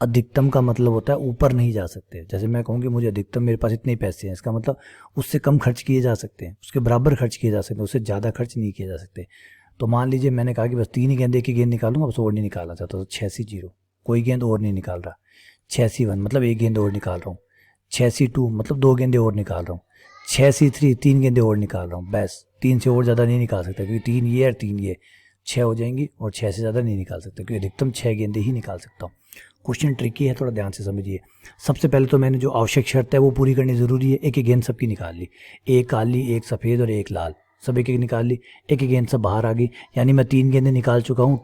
अधिकतम का मतलब होता है ऊपर नहीं जा सकते। जैसे मैं कहूँ कि मुझे अधिकतम मेरे पास इतने पैसे हैं, इसका मतलब उससे कम खर्च किए जा सकते हैं, उसके बराबर खर्च किए जा सकते हैं, उससे ज़्यादा खर्च नहीं किए जा सकते। तो मान लीजिए मैंने कहा कि बस 3 ही गेंद, एक ही गेंद निकालूंगा, बस और नहीं निकालना चाहता, तो 6C0, कोई गेंद और नहीं निकाल रहा। 6C1 मतलब एक गेंद और निकाल रहा हूँ। 6C2 मतलब 2 गेंदे और निकाल रहा हूँ। 6C3 3 गेंदे और निकाल रहा हूँ। बस 3 से और ज़्यादा नहीं निकाल सकता क्योंकि 3 ये और 3 ये 6 हो जाएंगी और 6 से ज़्यादा नहीं निकाल सकता क्योंकि अधिकतम 6 गेंदे ही निकाल सकता हूँ। क्वेश्चन ट्रिकी है, थोड़ा ध्यान से समझिए। सबसे पहले तो मैंने जो आवश्यक शर्त है वो पूरी करनी ज़रूरी है। एक एक गेंद सबकी निकाल ली, एक काली, एक सफ़ेद और एक लाल, सब एक एक निकाल ली। एक एक गेंद सब बाहर आ गई, यानी मैं 3 गेंदें निकाल चुका हूँ।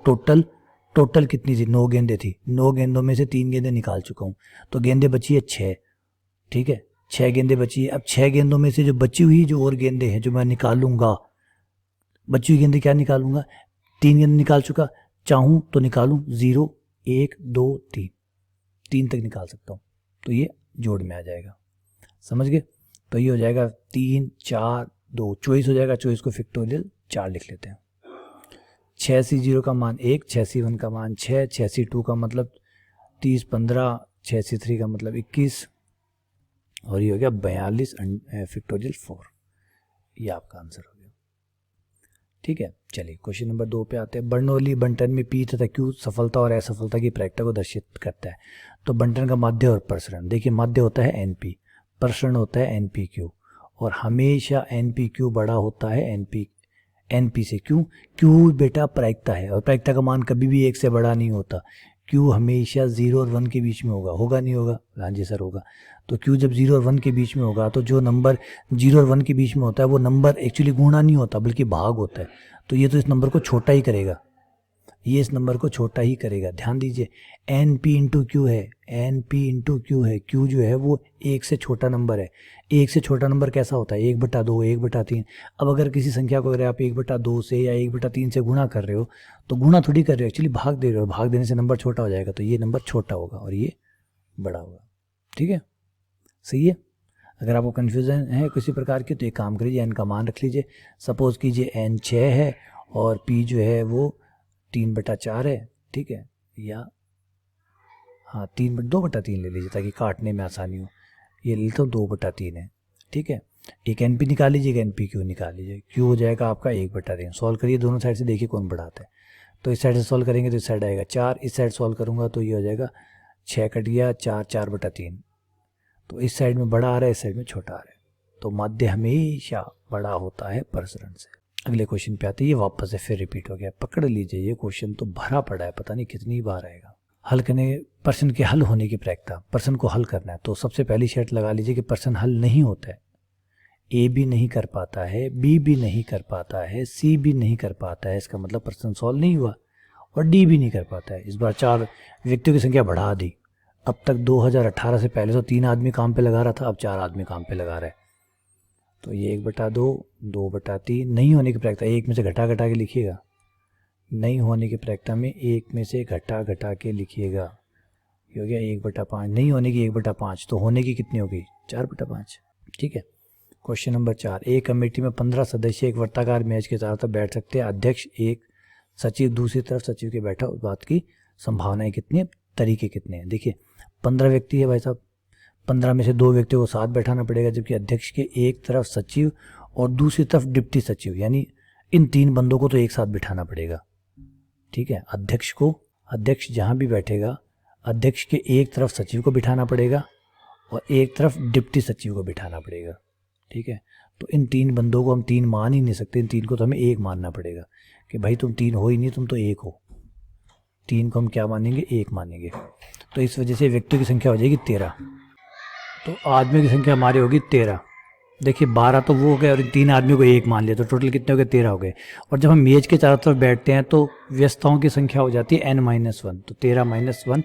टोटल कितनी थी, 9 गेंदें थी। 9 गेंदों में से 3 गेंदें निकाल चुका हूँ, तो गेंदें बची है 6। ठीक है, 6 गेंदें बची है। अब 6 गेंदों में से जो बची हुई जो और गेंदें हैं जो मैं निकालूंगा, बची हुई गेंदें क्या निकालूंगा, 3 गेंद निकाल चुका, चाहूँ तो निकालूँ 0 1 2 3, 3 तक निकाल सकता हूँ, तो ये जोड़ में आ जाएगा। समझ गए? तो ये हो जाएगा 3 4 2, चॉइस हो जाएगा। चॉइस को फैक्टोरियल 4 लिख लेते हैं। 6C0 का मान 1, 6C1 का मान 6, 6C2 का मतलब 30 15, 6C3 का मतलब 21 और ये हो गया 42 फैक्टोरियल 4। ये आपका आंसर हो गया। ठीक है, चलिए क्वेश्चन नंबर 2 पे आते हैं। बर्नौली बंटन में P तथा Q सफलता और असफलता की प्रायिकता को दर्शित करता है। तो बंटन का माध्य और प्रसरण, देखिए माध्य होता है NP, प्रसरण होता है NPQ और हमेशा NPQ बड़ा होता है NP से। क्यों बेटा प्रायिकता है और प्रायिकता का मान कभी भी 1 से बड़ा नहीं होता। Q हमेशा 0 और 1 के बीच में होगा नहीं होगा? हाँ जी सर होगा। तो Q जब 0 और 1 के बीच में होगा तो जो नंबर 0 और 1 के बीच में होता है वो नंबर एक्चुअली गुणा नहीं होता बल्कि भाग होता है। तो ये तो इस नंबर को छोटा ही करेगा, ये इस नंबर को छोटा ही करेगा। ध्यान दीजिए, NP इंटू क्यू है, NP इंटू क्यू है। Q जो है वो 1 से छोटा नंबर है। 1 से छोटा नंबर कैसा होता है? 1/2, 1/3। अब अगर किसी संख्या को अगर आप 1/2 से या 1/3 से गुणा कर रहे हो तो गुणा थोड़ी कर रहे हो, एक्चुअली भाग दे रहे हो। भाग देने से नंबर छोटा हो जाएगा, तो ये नंबर छोटा होगा और ये बड़ा होगा। ठीक है, सही है। अगर आपको कन्फ्यूज़न है किसी प्रकार की तो एक काम करिए, n का मान रख लीजिए। सपोज़ कीजिए n 6 है और p जो है वो 3/4 है। ठीक है, या हाँ 2/3 ले लीजिए ताकि काटने में आसानी हो। ये ले लेता हूँ 2/3 है। ठीक है, एक NP निकाल लीजिएगा, NPQ निकाल लीजिए। Q हो जाएगा आपका 1/3। सॉल्व करिए दोनों साइड से, देखिए कौन बड़ा आता है। तो इस साइड से सॉल्व करेंगे तो इस साइड आएगा 4, इस साइड सॉल्व करूँगा तो ये हो जाएगा 6 कट गया 4, 4/3। तो इस साइड में बड़ा आ रहा है, इस साइड में छोटा आ रहा है। तो माध्य हमेशा बड़ा होता है प्रसरण से। अगले क्वेश्चन पे आते हैं, ये वापस से फिर रिपीट हो गया। पकड़ लीजिए, ये क्वेश्चन तो भरा पड़ा है, पता नहीं कितनी बार आएगा। हल करने, प्रश्न के हल होने की प्रायिकता, प्रश्न को हल करना है तो सबसे पहली शर्त लगा लीजिए कि प्रश्न हल नहीं होता है। A भी नहीं कर पाता है, B भी नहीं कर पाता है, C भी नहीं कर पाता है, इसका मतलब प्रश्न सॉल्व नहीं हुआ। और D भी नहीं कर पाता है। इस बार 4 व्यक्तियों की संख्या बढ़ा दी। अब तक 2018 से पहले तो 3 आदमी काम पे लगा रहा था, अब 4 आदमी काम पे लगा रहा है। तो ये 1/2, 2/3 नहीं होने की प्रायिकता, 1 में से घटा के लिखिएगा। नहीं होने की प्रायिकता में 1 में से घटा के लिखिएगा। ये हो गया 1/5। नहीं होने की 1/5, तो होने की कितनी होगी? 4/5। ठीक है, क्वेश्चन नंबर 4। एक कमेटी में 15 सदस्य एक वर्ताकार मेज के चारों तरफ बैठ सकते हैं। अध्यक्ष एक सचिव दूसरी तरफ सचिव के बैठा, उस बात की संभावनाएं कितनी है, तरीके कितने हैं। देखिए 15 व्यक्ति है भाई साहब, 15 में से 2 व्यक्तियों को साथ बैठाना पड़ेगा, जबकि अध्यक्ष के एक तरफ सचिव और दूसरी तरफ डिप्टी सचिव, यानी इन 3 बंदों को तो एक साथ बिठाना पड़ेगा। ठीक है, अध्यक्ष जहाँ भी बैठेगा, अध्यक्ष के एक तरफ सचिव को बिठाना पड़ेगा और एक तरफ डिप्टी सचिव को बिठाना पड़ेगा। ठीक है, तो इन 3 बंदों को हम 3 मान ही नहीं सकते, इन 3 को तो हमें एक मानना पड़ेगा कि भाई तुम 3 हो ही नहीं, तुम तो एक हो। 3 को हम क्या मानेंगे, एक मानेंगे। तो इस वजह से व्यक्तियों की संख्या हो जाएगी 13। तो आदमियों की संख्या हमारी होगी 13। देखिए 12 तो वो हो गए और इन 3 आदमियों को एक मान लिया, तो टोटल कितने हो गए, 13 हो गए। और जब हम मेज के चारों तरफ बैठते हैं तो व्यस्तताओं की संख्या हो जाती है n-1, तो 13 - 1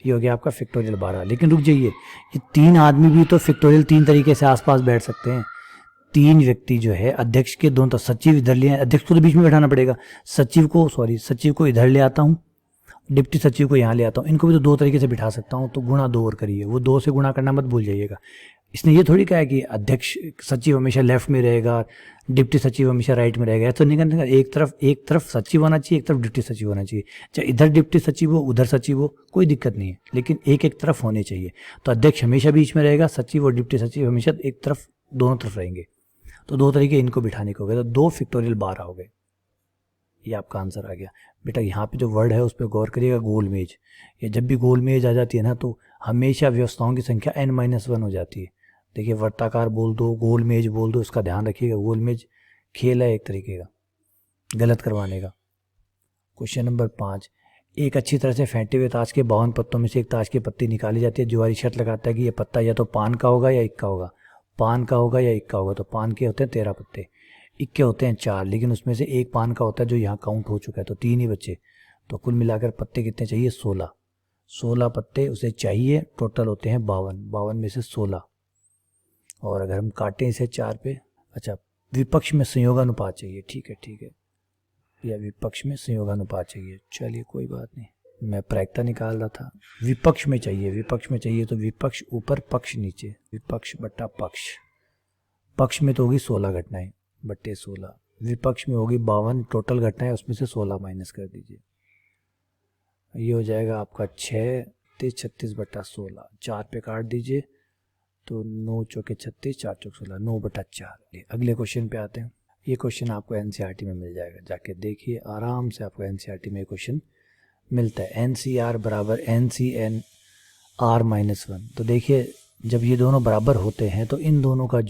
ये हो गया आपका फैक्टोरियल 12। लेकिन रुक जाइए, ये 3 आदमी भी तो फैक्टोरियल 3 तरीके से आसपास बैठ सकते हैं। 3 व्यक्ति जो है अध्यक्ष के दोनों, तो सचिव इधर ले, अध्यक्ष को तो बीच में बैठाना पड़ेगा, सचिव को इधर ले आता हूँ, डिप्टी सचिव को यहाँ ले आता हूँ। इनको भी तो 2 तरीके से बिठा सकता हूँ, तो गुणा 2 और करिए, वो 2 से गुणा करना मत भूल जाइएगा। इसने ये थोड़ी कहा है कि अध्यक्ष सचिव हमेशा लेफ्ट में रहेगा, डिप्टी सचिव हमेशा राइट में रहेगा, ऐसा नहीं करना। एक तरफ सचिव होना चाहिए, एक तरफ डिप्टी सचिव होना चाहिए, चाहे इधर डिप्टी सचिव हो उधर सचिव हो, कोई दिक्कत नहीं है, लेकिन एक तरफ होने चाहिए। तो अध्यक्ष हमेशा बीच में रहेगा, सचिव और डिप्टी सचिव हमेशा एक तरफ, दोनों तरफ रहेंगे। तो 2 तरीके इनको बिठाने के हो गए, तो 2 फैक्टोरियल 12 हो गए। ये आपका आंसर आ गया। बेटा यहाँ पे जो वर्ड है उस पर गौर करिएगा, गोल मेज। ये जब भी गोल मेज आ जाती है ना, तो हमेशा व्यवस्थाओं की संख्या n-1 हो जाती है। देखिए वर्ताकार बोल दो, गोल मेज बोल दो, इसका ध्यान रखिएगा। गोल मेज खेल है एक तरीके का गलत करवाने का। क्वेश्चन नंबर 5, एक अच्छी तरह से फेंटे हुए ताश के 52 पत्तों में से एक ताश की पत्ती निकाली जाती है। जुआरी शर्त लगाता है कि ये पत्ता या तो पान का होगा या इक्का होगा, पान का होगा या इक्का होगा। तो पान के होते हैं 13 पत्ते, इक्के होते हैं 4, लेकिन उसमें से एक पान का होता है जो यहाँ काउंट हो चुका है, तो 3 ही बचे। तो कुल मिलाकर पत्ते कितने चाहिए, 16 पत्ते उसे चाहिए। टोटल होते हैं 52 में से 16। और अगर हम काटें इसे 4 पे, अच्छा विपक्ष में संयोगानुपात चाहिए। ठीक है, या विपक्ष में संयोगानुपात चाहिए, चलिए कोई बात नहीं, मैं प्रायिकता निकाल रहा था। विपक्ष में चाहिए तो विपक्ष ऊपर पक्ष नीचे, विपक्ष बट्टा पक्ष। पक्ष में तो होगी 16 घटनाएं बट्टे 16, विपक्ष में होगी 52 टोटल घटनाएं, उसमें से 16 माइनस कर दीजिए। ये हो जाएगा आपका 6 × 36 बट्टा 16, 4 पे काट दीजिए तो 9 चौके 36, 4 चौक 16, 9/4। अगले क्वेश्चन पे आते हैं। ये क्वेश्चन आपको एनसीईआरटी में मिल जाएगा, जाके देखिए आराम से, आपको एनसीईआरटी में क्वेश्चन मिलता है। एनसीआर बराबर NCN R-1। तो देखिए जब ये दोनों बराबर होते हैं तो इन दोनों का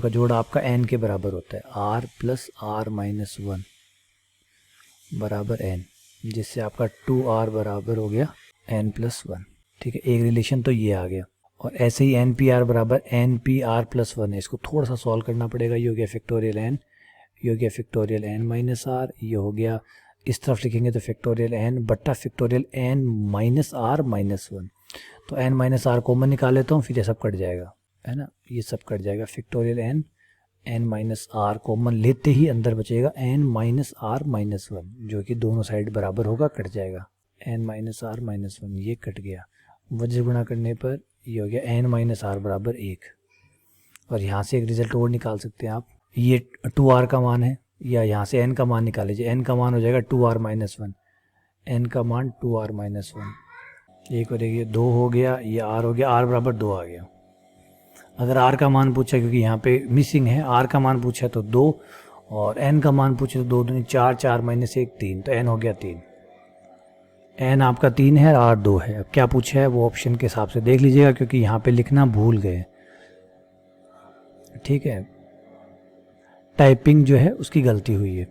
जोड़ आपका n के बराबर होता है, R + R-1 बराबर n, जिससे आपका 2R बराबर हो गया n+1। ठीक है, एक रिलेशन तो ये आ गया। और ऐसे ही NPR बराबर NPR+1 है, इसको थोड़ा सा सॉल्व करना पड़ेगा। ये हो गया फैक्टोरियल n, ये हो गया फैक्टोरियल n-r, ये हो गया, इस तरफ लिखेंगे तो फैक्टोरियल n बट्टा फैक्टोरियल n-r-1। तो n-r कॉमन निकाल लेता हूँ, फिर ये सब कट जाएगा, है ना, ये सब कट जाएगा। फैक्टोरियल n-r कॉमन लेते ही अंदर बचेगा n-r-1, जो कि दोनों साइड बराबर होगा, कट जाएगा। n-r-1 ये कट गया, वज्र गुणा करने पर ये हो गया n-r बराबर 1। और यहाँ से एक रिजल्ट और निकाल सकते हैं आप, ये 2r का मान है, या यहाँ से n का मान निकाल लीजिए। n का मान हो जाएगा 2r-1, n का मान 2r-1, एक और एक 2 हो गया, ये r हो गया, r बराबर 2 आ गया। अगर r का मान पूछा, क्योंकि यहाँ पे मिसिंग है, r का मान पूछा तो 2, और n का मान पूछे तो 2 दूनी 4, 4 - 1 3, तो n हो गया 3। n आपका 3 है, r 2 है। अब क्या पूछा है वो ऑप्शन के हिसाब से देख लीजिएगा, क्योंकि यहाँ पे लिखना भूल गए। ठीक है, टाइपिंग जो है उसकी गलती हुई है।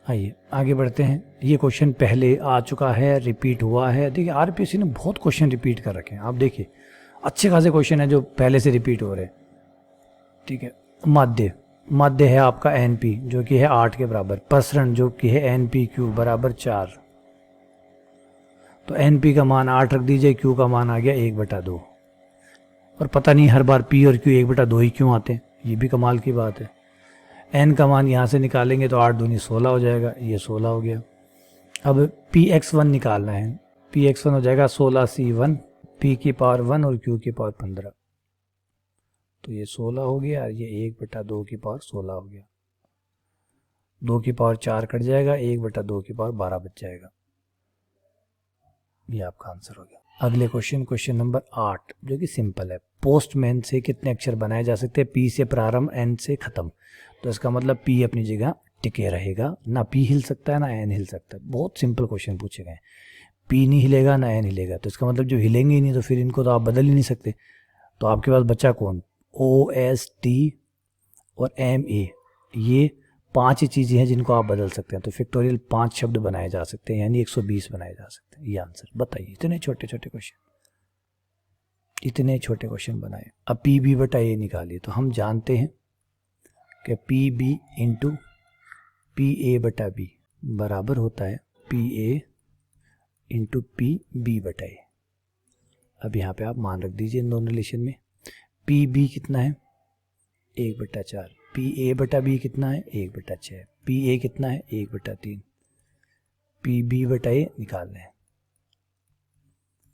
आइए आगे बढ़ते हैं। ये क्वेश्चन पहले आ चुका है, रिपीट हुआ है। देखिए आरपीएससी ने बहुत क्वेश्चन रिपीट कर रखे हैं, आप देखिए अच्छे खासे क्वेश्चन है जो पहले से रिपीट हो रहे हैं। ठीक है, माध्य है आपका NP जो कि है 8 के बराबर, प्रसरण जो कि है NP³ बराबर 4। तो NP का मान 8 रख दीजिए, Q का मान आ गया 1/2। और पता नहीं हर बार P और Q 1/2 ही क्यों आते हैं, ये भी कमाल की बात है। N का मान यहाँ से निकालेंगे तो 8 दूनी 16 हो जाएगा, ये 16 हो गया। अब Px1 निकालना है, Px1 हो जाएगा 16C1, P की पावर 1 और Q की पावर 15, तो ये 16 हो गया, ये 1/2 की पावर 16 हो गया। 2 की पावर 4 कट जाएगा, 1/2 की पावर 12 बच जाएगा। ये आपका आंसर हो गया। अगले क्वेश्चन नंबर 8 जो कि सिंपल है। पोस्टमैन से कितने अक्षर बनाए जा सकते हैं? पी से प्रारंभ, एन से खत्म। तो इसका मतलब पी अपनी जगह टिके रहेगा, ना पी हिल सकता है ना एन हिल सकता है। बहुत सिंपल क्वेश्चन पूछे गए। पी नहीं हिलेगा ना एन हिलेगा, तो इसका मतलब जो हिलेंगे ही नहीं तो फिर इनको तो आप बदल ही नहीं सकते। तो आपके पास बचा कौन? ओ एस टी और एम ए, ये 5 ही चीज़ें हैं जिनको आप बदल सकते हैं। तो फैक्टोरियल 5 शब्द बनाए जा सकते हैं, यानी 120 बनाए जा सकते हैं। ये आंसर बताइए। इतने छोटे छोटे क्वेश्चन बनाए। अब पी बी बटा ए निकालिए। तो हम जानते हैं कि P B into P A बटा बी बराबर होता है P A into P B बटा ए। अब यहाँ पे आप मान रख दीजिए इन दोनों रिलेशन में। पी बी कितना है? 1/4। पी ए बटा बी कितना है? 1/6। पी ए कितना है? 1/3। पी बी बटा ए निकालना है।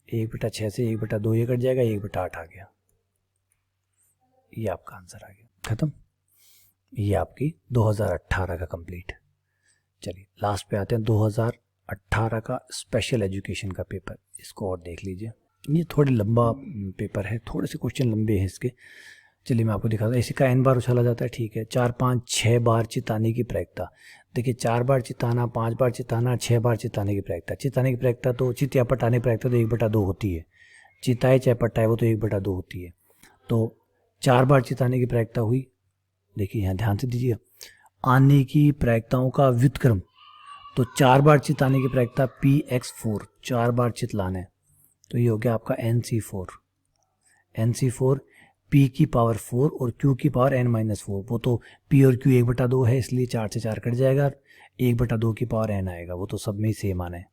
1/6 से 1/2 ये कट जाएगा, 1/8 आ गया। ये आपका आंसर आ गया। खत्म। ये आपकी 2018 का कंप्लीट। चलिए लास्ट पे आते हैं 2018 का स्पेशल एजुकेशन का पेपर। इसको और देख लीजिए। ये थोड़ी लंबा पेपर है, थोड़े से क्वेश्चन लंबे हैं इसके। चलिए मैं आपको दिखाता हूँ। इसी का n बार उछाला जाता है, ठीक है। 4 5 6 बार चिताने की प्रायिकता। देखिए 4 बार चिताना, 5 बार चिताना, 6 बार चिताने की प्रायिकता। चिताने की प्रायिकता तो चित या पटाने की प्रायिकता तो 1/2 होती है। चिताए चाहे पटाए वो तो 1/2 होती है। तो 4 बार चिताने की प्रायिकता हुई। देखिए यहाँ ध्यान से दीजिए, आने की प्रायिकताओं का व्युत्क्रम। तो 4 बार चिताने की प्रायिकता px4, 4 बार चितलाना है। तो ये हो गया आपका nc4। nc4 p की पावर 4 और q की पावर n-4। वो तो p और q 1/2 है, इसलिए 4 से 4 कट जाएगा, 1/2 की पावर n आएगा। वो तो सब में ही सेम आना है।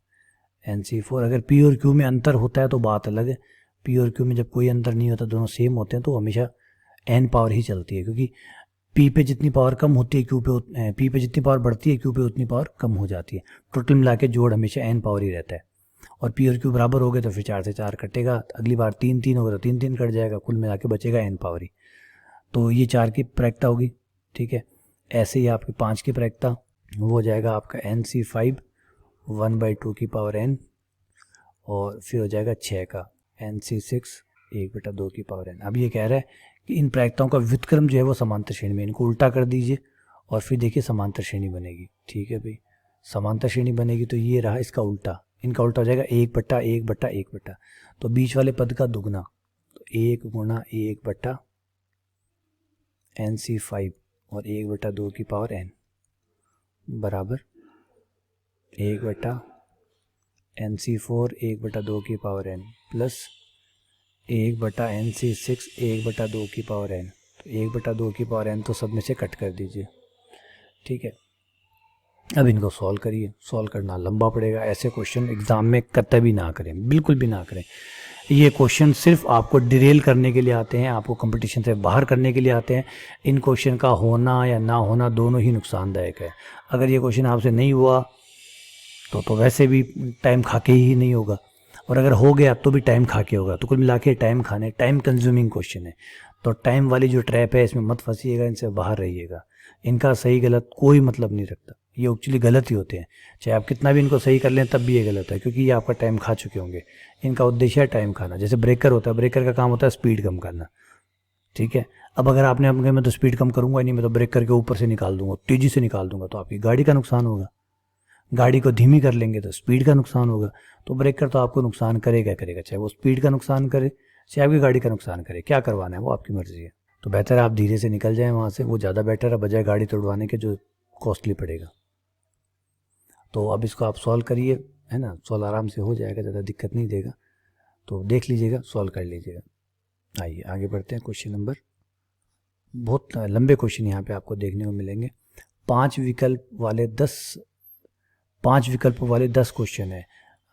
nc4 अगर p और q में अंतर होता है तो बात अलग है। p और q में जब कोई अंतर नहीं होता, दोनों सेम होते हैं, तो हमेशा n पावर ही चलती है। क्योंकि p पे जितनी पावर कम होती है q पे, p पे जितनी पावर बढ़ती है q पे उतनी पावर कम हो जाती है। टोटल मिला के जोड़ हमेशा n पावर ही रहता है। और p और q बराबर हो गए तो फिर 4 से 4 कटेगा। अगली बार 3 3 होगा तो 3 3 कट जाएगा, कुल मिला के बचेगा n पावर ही। तो ये 4 की प्रायिकता होगी, ठीक है। ऐसे ही आपके 5 की प्रायिकता, वो हो जाएगा आपका nc5 1/2 की पावर n, और फिर हो जाएगा 6 का nc6 1/2 की पावर n। अब ये कह रहा है कि इन प्रायिकताओं का व्युत्क्रम जो है वो समांतर श्रेणी में, इनको उल्टा कर दीजिए और फिर देखिए समांतर श्रेणी बनेगी। ठीक है भाई, समांतर श्रेणी बनेगी तो ये रहा इसका उल्टा, इनका उल्टा हो जाएगा 1/1/1/। तो बीच वाले पद का दुगना, तो 1 गुणा 1 nc5 और 1/2 की पावर n बराबर 1 nc4 1/2 की पावर n प्लस 1 nc6 1/2 की पावर n। तो 1/2 की पावर n तो सब में से कट कर दीजिए, ठीक है। अब इनको सॉल्व करिए। सॉल्व करना लंबा पड़ेगा। ऐसे क्वेश्चन एग्जाम में कतई भी ना करें, बिल्कुल भी ना करें। ये क्वेश्चन सिर्फ आपको डिरेल करने के लिए आते हैं, आपको कंपटीशन से बाहर करने के लिए आते हैं। इन क्वेश्चन का होना या ना होना दोनों ही नुकसानदायक है। अगर ये क्वेश्चन आपसे नहीं हुआ तो वैसे भी टाइम खा के ही नहीं होगा, और अगर हो गया तो भी टाइम खा के होगा। तो कुल मिला के टाइम खाने, टाइम कंज्यूमिंग क्वेश्चन है। तो टाइम वाली जो ट्रैप है इसमें मत फंसिएगा, इनसे बाहर रहिएगा। इनका सही गलत कोई मतलब नहीं रखता, ये एक्चुअली गलत ही होते हैं। चाहे आप कितना भी इनको सही कर लें तब भी ये गलत है, क्योंकि ये आपका टाइम खा चुके होंगे। इनका उद्देश्य है टाइम खाना। जैसे ब्रेकर होता है, ब्रेकर का काम होता है स्पीड कम करना, ठीक है। अब अगर आपने अपने मैं तो स्पीड कम करूंगा नहीं, मैं तो ब्रेकर के ऊपर से निकाल दूंगा, तेजी से निकाल दूंगा, तो आपकी गाड़ी का नुकसान होगा। गाड़ी को धीमी कर लेंगे तो स्पीड का नुकसान होगा। तो ब्रेकर तो आपको नुकसान करेगा, चाहे वो स्पीड का नुकसान करे चाहे आपकी गाड़ी का नुकसान करे। क्या करवाना है वो आपकी मर्जी है। तो बेहतर है आप धीरे से निकल जाएं वहाँ से, वो ज़्यादा बेटर है बजाय गाड़ी तोड़वाने के जो कॉस्टली पड़ेगा। तो अब इसको आप सॉल्व करिए, है ना। सॉल्व आराम से हो जाएगा, ज़्यादा दिक्कत नहीं देगा। तो देख लीजिएगा, सॉल्व कर लीजिएगा। आइए आगे बढ़ते हैं। क्वेश्चन नंबर, बहुत लंबे क्वेश्चन यहाँ पे आपको देखने को मिलेंगे। 5 विकल्प वाले 10 क्वेश्चन है।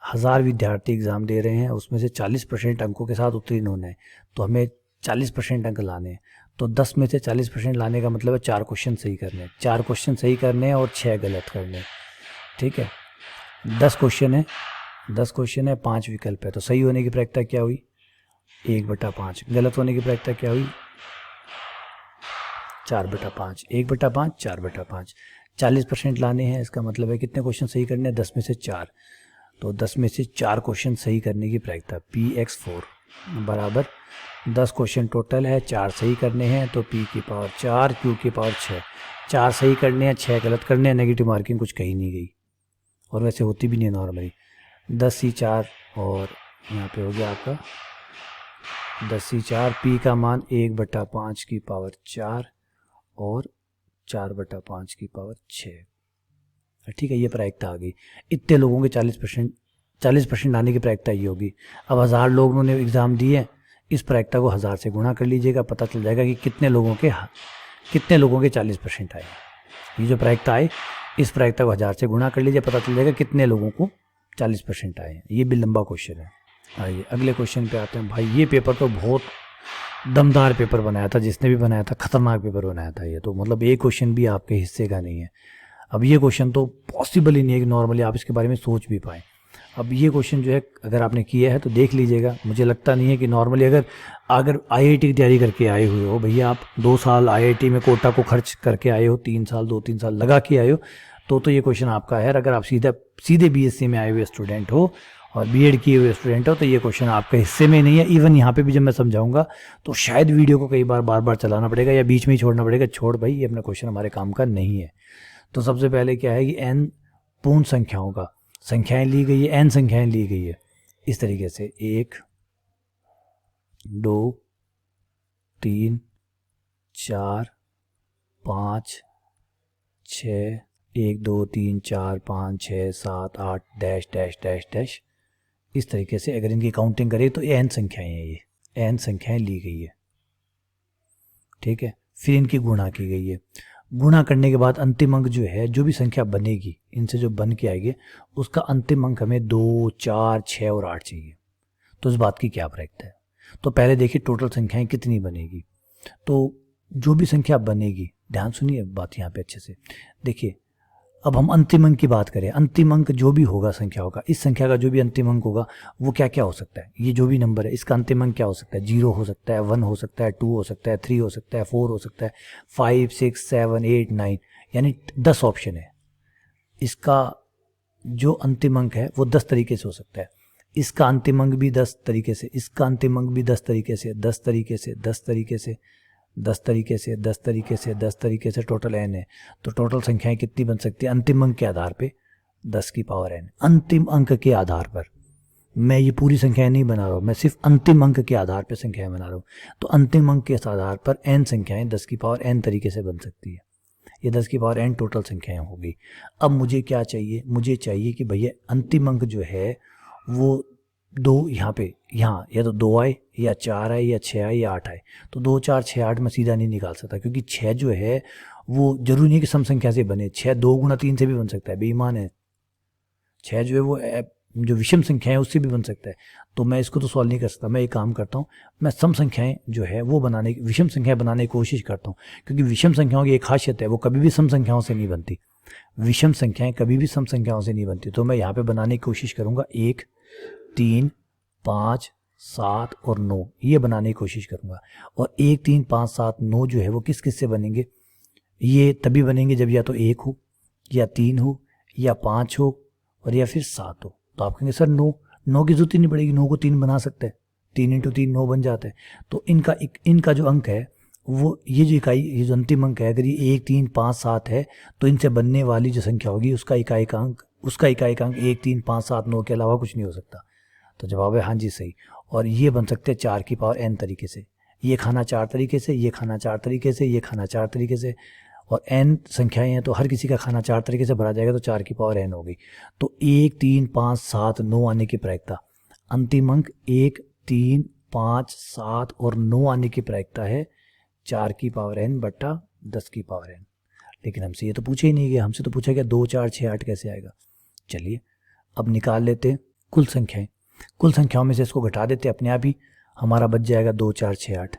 1000 विद्यार्थी एग्जाम दे रहे हैं, उसमें से 40% अंकों के साथ उत्तीर्ण होना है। तो हमें 40% अंक लाने हैं। तो 10 में से 40% लाने का मतलब है 4 क्वेश्चन सही करने हैं। 4 क्वेश्चन सही करने हैं और 6 गलत करने हैं, ठीक है। 10 क्वेश्चन है, 5 विकल्प है। तो सही होने की प्रायिकता क्या हुई? 1/5। गलत होने की प्रायिकता क्या हुई? 4/5। 1/5 4/5। 40% लाने हैं, इसका मतलब है कितने क्वेश्चन सही करने हैं, 10 में से 4। तो 10 में से 4 क्वेश्चन सही करने की प्रायिकता Px4 बराबर 10 क्वेश्चन टोटल है, 4 सही करने हैं, तो P की पावर 4 Q की पावर 6। 4 सही करने हैं, 6 गलत करने हैं, नेगेटिव मार्किंग कुछ कही नहीं गई और वैसे होती भी नहीं नॉर्मली। 10C4 और यहाँ पे हो गया आपका 10C4, P का मान 1/5 की पावर 4 और 4/5 की पावर 6। ठीक है, ये प्रायिकता आ गई। इतने लोगों के 40% आने की प्रायिकता ये होगी। अब 1000 लोगों ने एग्ज़ाम दिए, इस प्रायिकता को 1000 से गुणा कर लीजिएगा, पता चल जाएगा कि कितने लोगों के 40% आए। ये जो प्रायिकता आए, इस प्रायिकता को 1000 से गुणा कर लीजिए, पता चल जाएगा कितने लोगों को 40% आए। ये भी लंबा क्वेश्चन है। आइए अगले क्वेश्चन पे आते हैं। भाई ये पेपर तो बहुत दमदार पेपर बनाया था, जिसने भी बनाया था खतरनाक पेपर बनाया था। ये तो मतलब एक क्वेश्चन भी आपके हिस्से का नहीं है। अब ये क्वेश्चन तो पॉसिबल ही नहीं है कि नॉर्मली आप इसके बारे में सोच भी पाएँ। अब ये क्वेश्चन जो है अगर आपने किया है तो देख लीजिएगा। मुझे लगता नहीं है कि नॉर्मली अगर आईआईटी की तैयारी करके आए हुए हो, भैया आप 2 साल आईआईटी में कोटा को खर्च करके आए हो, 2-3 साल लगा के आए हो, तो ये क्वेश्चन आपका है। अगर आप सीधे बीएससी में आए हुए स्टूडेंट हो और बीएड किए हुए स्टूडेंट हो तो ये क्वेश्चन आपके हिस्से में नहीं है। इवन यहाँ पे भी जब मैं समझाऊंगा तो शायद वीडियो को कई बार चलाना पड़ेगा या बीच में ही छोड़ना पड़ेगा। छोड़ भाई, ये अपना क्वेश्चन हमारे काम का नहीं है। तो सबसे पहले क्या है कि n पूर्ण संख्याओं का संख्याएं ली गई है, n संख्याएं ली गई है इस तरीके से 1 2 3 4 5 6 1 2 3 4 5 6 7 8 डैश डैश डैश डैश। इस तरीके से अगर इनकी काउंटिंग करें तो ये n संख्याएं हैं, ये n संख्याएं ली गई है। ठीक है, फिर इनकी गुणा की गई है। गुणा करने के बाद अंतिम अंक जो है, जो भी संख्या बनेगी इनसे जो बन के आएगी, उसका अंतिम अंक हमें 2 4 6 और 8 चाहिए। तो इस बात की क्या प्रायिकता है? तो पहले देखिए टोटल संख्याएं कितनी बनेगी। तो जो भी संख्या बनेगी, ध्यान सुनिए बात यहाँ पे अच्छे से देखिए। अब हम अंतिम अंक की बात करें, अंतिम अंक जो भी होगा संख्याओं का, इस संख्या का जो भी अंतिम अंक होगा वो क्या क्या हो सकता है। ये जो भी नंबर है इसका अंतिम अंक क्या हो सकता है? 0 हो सकता है, 1 हो सकता है, 2 हो सकता है, 3 हो सकता है, 4 हो सकता है, 5 6 7 8 9, यानी 10 ऑप्शन है। इसका जो अंतिम अंक है वो 10 तरीके से हो सकता है। इसका अंतिम अंक भी 10 तरीके से, इसका अंतिम अंक भी 10 तरीके से, 10 तरीके से, 10 तरीके से, 10 तरीके से, 10 तरीके से, 10 तरीके से, टोटल n है। तो टोटल संख्याएं कितनी बन सकती है अंतिम अंक के आधार पे? 10 की पावर n। अंतिम अंक के आधार पर मैं ये पूरी संख्याएं नहीं बना रहा हूँ, मैं सिर्फ अंतिम अंक के आधार पर संख्याएं बना रहा हूँ। तो अंतिम अंक के आधार पर n संख्याएं 10 की पावर n तरीके से बन सकती है। ये 10 की पावर n टोटल संख्याएं होगी। अब मुझे क्या चाहिए? मुझे चाहिए कि भैया अंतिम अंक जो है वो 2 यहाँ या तो 2 आए या 4 आए या 6 आए या 8 आए। तो 2 4 6 8 मैं सीधा नहीं निकाल सकता, क्योंकि 6 जो है वो जरूरी नहीं कि सम संख्या से बने। 6 2 गुना 3 से भी बन सकता है, बेईमान है। 6 जो है वो जो विषम संख्या है उससे भी बन सकता है। तो मैं इसको तो सॉल्व नहीं कर सकता। मैं एक काम करता हूँ, मैं सम संख्याएं जो है वो विषम संख्याएं बनाने की कोशिश करता हूँ, क्योंकि विषम संख्याओं की एक खासियत है, वो कभी भी सम संख्याओं से नहीं बनती। विषम संख्याएं कभी भी सम संख्याओं से नहीं बनती। तो मैं यहाँ पे बनाने की कोशिश करूँगा 1 3 5 7 और 9, ये बनाने की कोशिश करूँगा। और 1 3 5 7 9 जो है वो किस किस से बनेंगे? ये तभी बनेंगे जब या तो 1 हो या 3 हो या 5 हो और या फिर 7 हो। तो आप कहेंगे सर 9 की जरूरत ही नहीं पड़ेगी, 9 को 3 बना सकते हैं, 3 × 3 9 बन जाता है। तो इनका जो अंक है वो ये जो अंतिम अंक है, अगर ये 1 3 5 7 है तो इनसे बनने वाली जो संख्या होगी उसका इकाई अंक 1 3 5 7 9 के अलावा कुछ नहीं हो सकता। तो जवाब है हाँ जी सही। और ये बन सकते हैं 4 की पावर n तरीके से। ये खाना 4 तरीके से, ये खाना 4 तरीके से, ये खाना 4 तरीके से, और n संख्याएं हैं तो हर किसी का खाना 4 तरीके से भरा जाएगा, तो 4 की पावर n होगी। तो 1 3 5 7 9 आने की प्रायिकता, अंतिम अंक 1 3 5 7 और 9 आने की प्रायिकता है 4 की पावर n बटा 10 की पावर n। लेकिन हमसे ये तो पूछा ही नहीं गया, हमसे तो पूछा गया 2 4 6 8 कैसे आएगा। चलिए अब निकाल लेते हैं कुल संख्याएं। कुल संख्याओं में से इसको घटा देते अपने आप ही, हमारा बच जाएगा 2 4 6 8।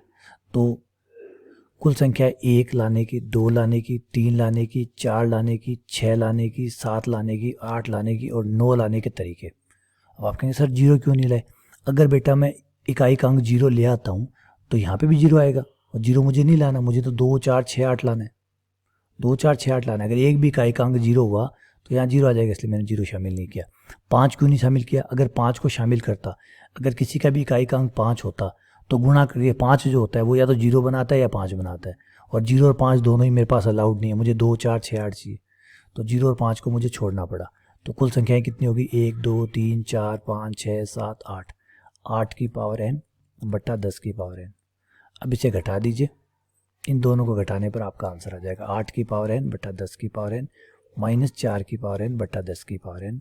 तो कुल संख्या 1 लाने की, 2 लाने की, 3 लाने की, 4 लाने की, 6 लाने की, 7 लाने की, 8 लाने की और 9 लाने के तरीके। अब आप कहेंगे सर 0 क्यों नहीं लाए? अगर बेटा मैं इकाई का अंक 0 ले आता हूँ तो यहाँ पे भी 0 आएगा, और 0 मुझे नहीं लाना, मुझे तो 2 4 6 8 लाना है। 2 4 6 8 लाना है। अगर एक भी इकाई जीरो हुआ तो यहाँ जीरो आ जाएगा, इसलिए मैंने जीरो शामिल नहीं किया। 5 क्यों नहीं शामिल किया? अगर 5 को शामिल करता, अगर किसी का भी इकाई का अंक 5 होता तो गुणा करिए, 5 जो होता है वो या तो जीरो बनाता है या 5 बनाता है, और जीरो और 5 दोनों ही मेरे पास अलाउड नहीं है, मुझे 2 4 6 8 चाहिए, तो जीरो और 5 को मुझे छोड़ना पड़ा। तो कुल संख्याएं कितनी होगी? 1 2 3 4 5 6 7 8, 8 की पावर n बट्टा 10 की पावर n। अब इसे घटा दीजिए, इन दोनों को घटाने पर आपका आंसर आ जाएगा 8 की पावर n बट्टा 10 की पावर n माइनस 4 की पावर n बट्टा 10 की पावर n।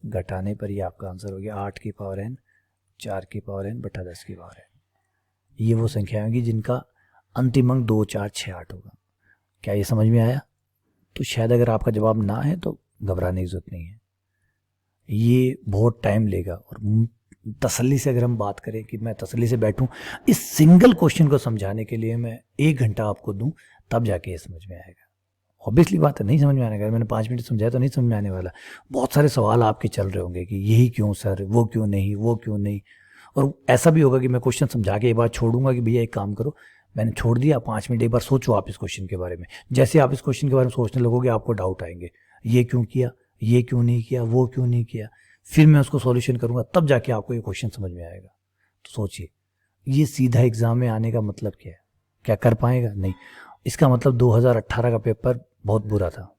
घटाने पर ये आपका आंसर हो गया 8 की पावर n 4 की पावर n बट्टा 10 की पावर n। ये वो संख्या होगी जिनका अंतिम अंक 2 4 6 8 होगा। क्या ये समझ में आया? तो शायद अगर आपका जवाब ना है तो घबराने की जरूरत नहीं है, ये बहुत टाइम लेगा। और तसल्ली से अगर हम बात करें कि मैं तसल्ली से बैठूं इस सिंगल क्वेश्चन को समझाने के लिए, मैं 1 घंटा आपको दूं, तब जाके ये समझ में आएगा। ऑब्वियसली बात है, नहीं समझ में आने का, मैंने 5 मिनट समझाया तो नहीं समझ में आने वाला। बहुत सारे सवाल आपके चल रहे होंगे कि यही क्यों सर, वो क्यों नहीं, वो क्यों नहीं। और ऐसा भी होगा कि मैं क्वेश्चन समझा के एक बार छोड़ूंगा कि भैया एक काम करो, मैंने छोड़ दिया, 5 मिनट एक बार सोचो आप इस क्वेश्चन के बारे में। जैसे आप इस क्वेश्चन के बारे में सोचने लगोगे आपको डाउट आएंगे, ये क्यों किया, ये क्यों नहीं किया, वो क्यों नहीं किया, फिर मैं उसको सॉल्यूशन करूंगा, तब जाके आपको ये क्वेश्चन समझ में आएगा। तो सोचिए, ये सीधा एग्जाम में आने का मतलब क्या है? क्या कर पाएगा? नहीं। इसका मतलब 2018 का पेपर बहुत बुरा था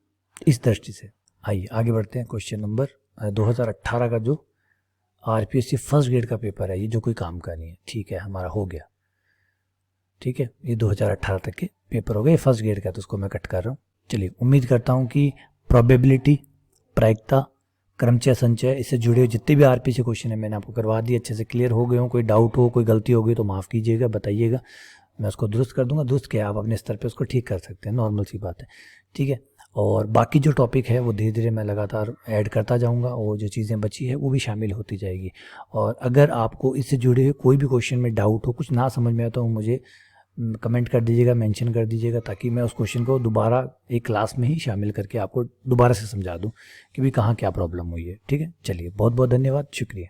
इस दृष्टि से। आइए आगे बढ़ते हैं। क्वेश्चन नंबर 2018 का जो आरपीएससी फर्स्ट ग्रेड का पेपर है, ये जो कोई काम का नहीं है, ठीक है, हमारा हो गया, ठीक है, ये 2018 तक के पेपर हो गए, फर्स्ट ग्रेड का, तो उसको मैं कट कर रहा हूँ। चलिए, उम्मीद करता हूँ कि प्रोबेबिलिटी, प्रायिकता, क्रमचय संचय, इससे जुड़े हुए जितने भी आरपीएससी क्वेश्चन है मैंने आपको करवा दिए, अच्छे से क्लियर हो गए हो। कोई डाउट हो, कोई गलती हो गई तो माफ़ कीजिएगा, बताइएगा, मैं उसको दुरुस्त कर दूंगा। दुरुस्त क्या, आप अपने स्तर पे उसको ठीक कर सकते हैं, नॉर्मल सी बात है, ठीक है। और बाकी जो टॉपिक है वो धीरे धीरे मैं लगातार ऐड करता जाऊंगा, और जो चीज़ें बची है वो भी शामिल होती जाएगी। और अगर आपको इससे जुड़े हुए कोई भी क्वेश्चन में डाउट हो, कुछ ना समझ में आए, तो मुझे कमेंट कर दीजिएगा, मेंशन कर दीजिएगा, ताकि मैं उस क्वेश्चन को दोबारा एक क्लास में ही शामिल करके आपको दोबारा से समझा दूं कि भी कहाँ क्या प्रॉब्लम हुई है, ठीक है। चलिए, बहुत बहुत धन्यवाद, शुक्रिया।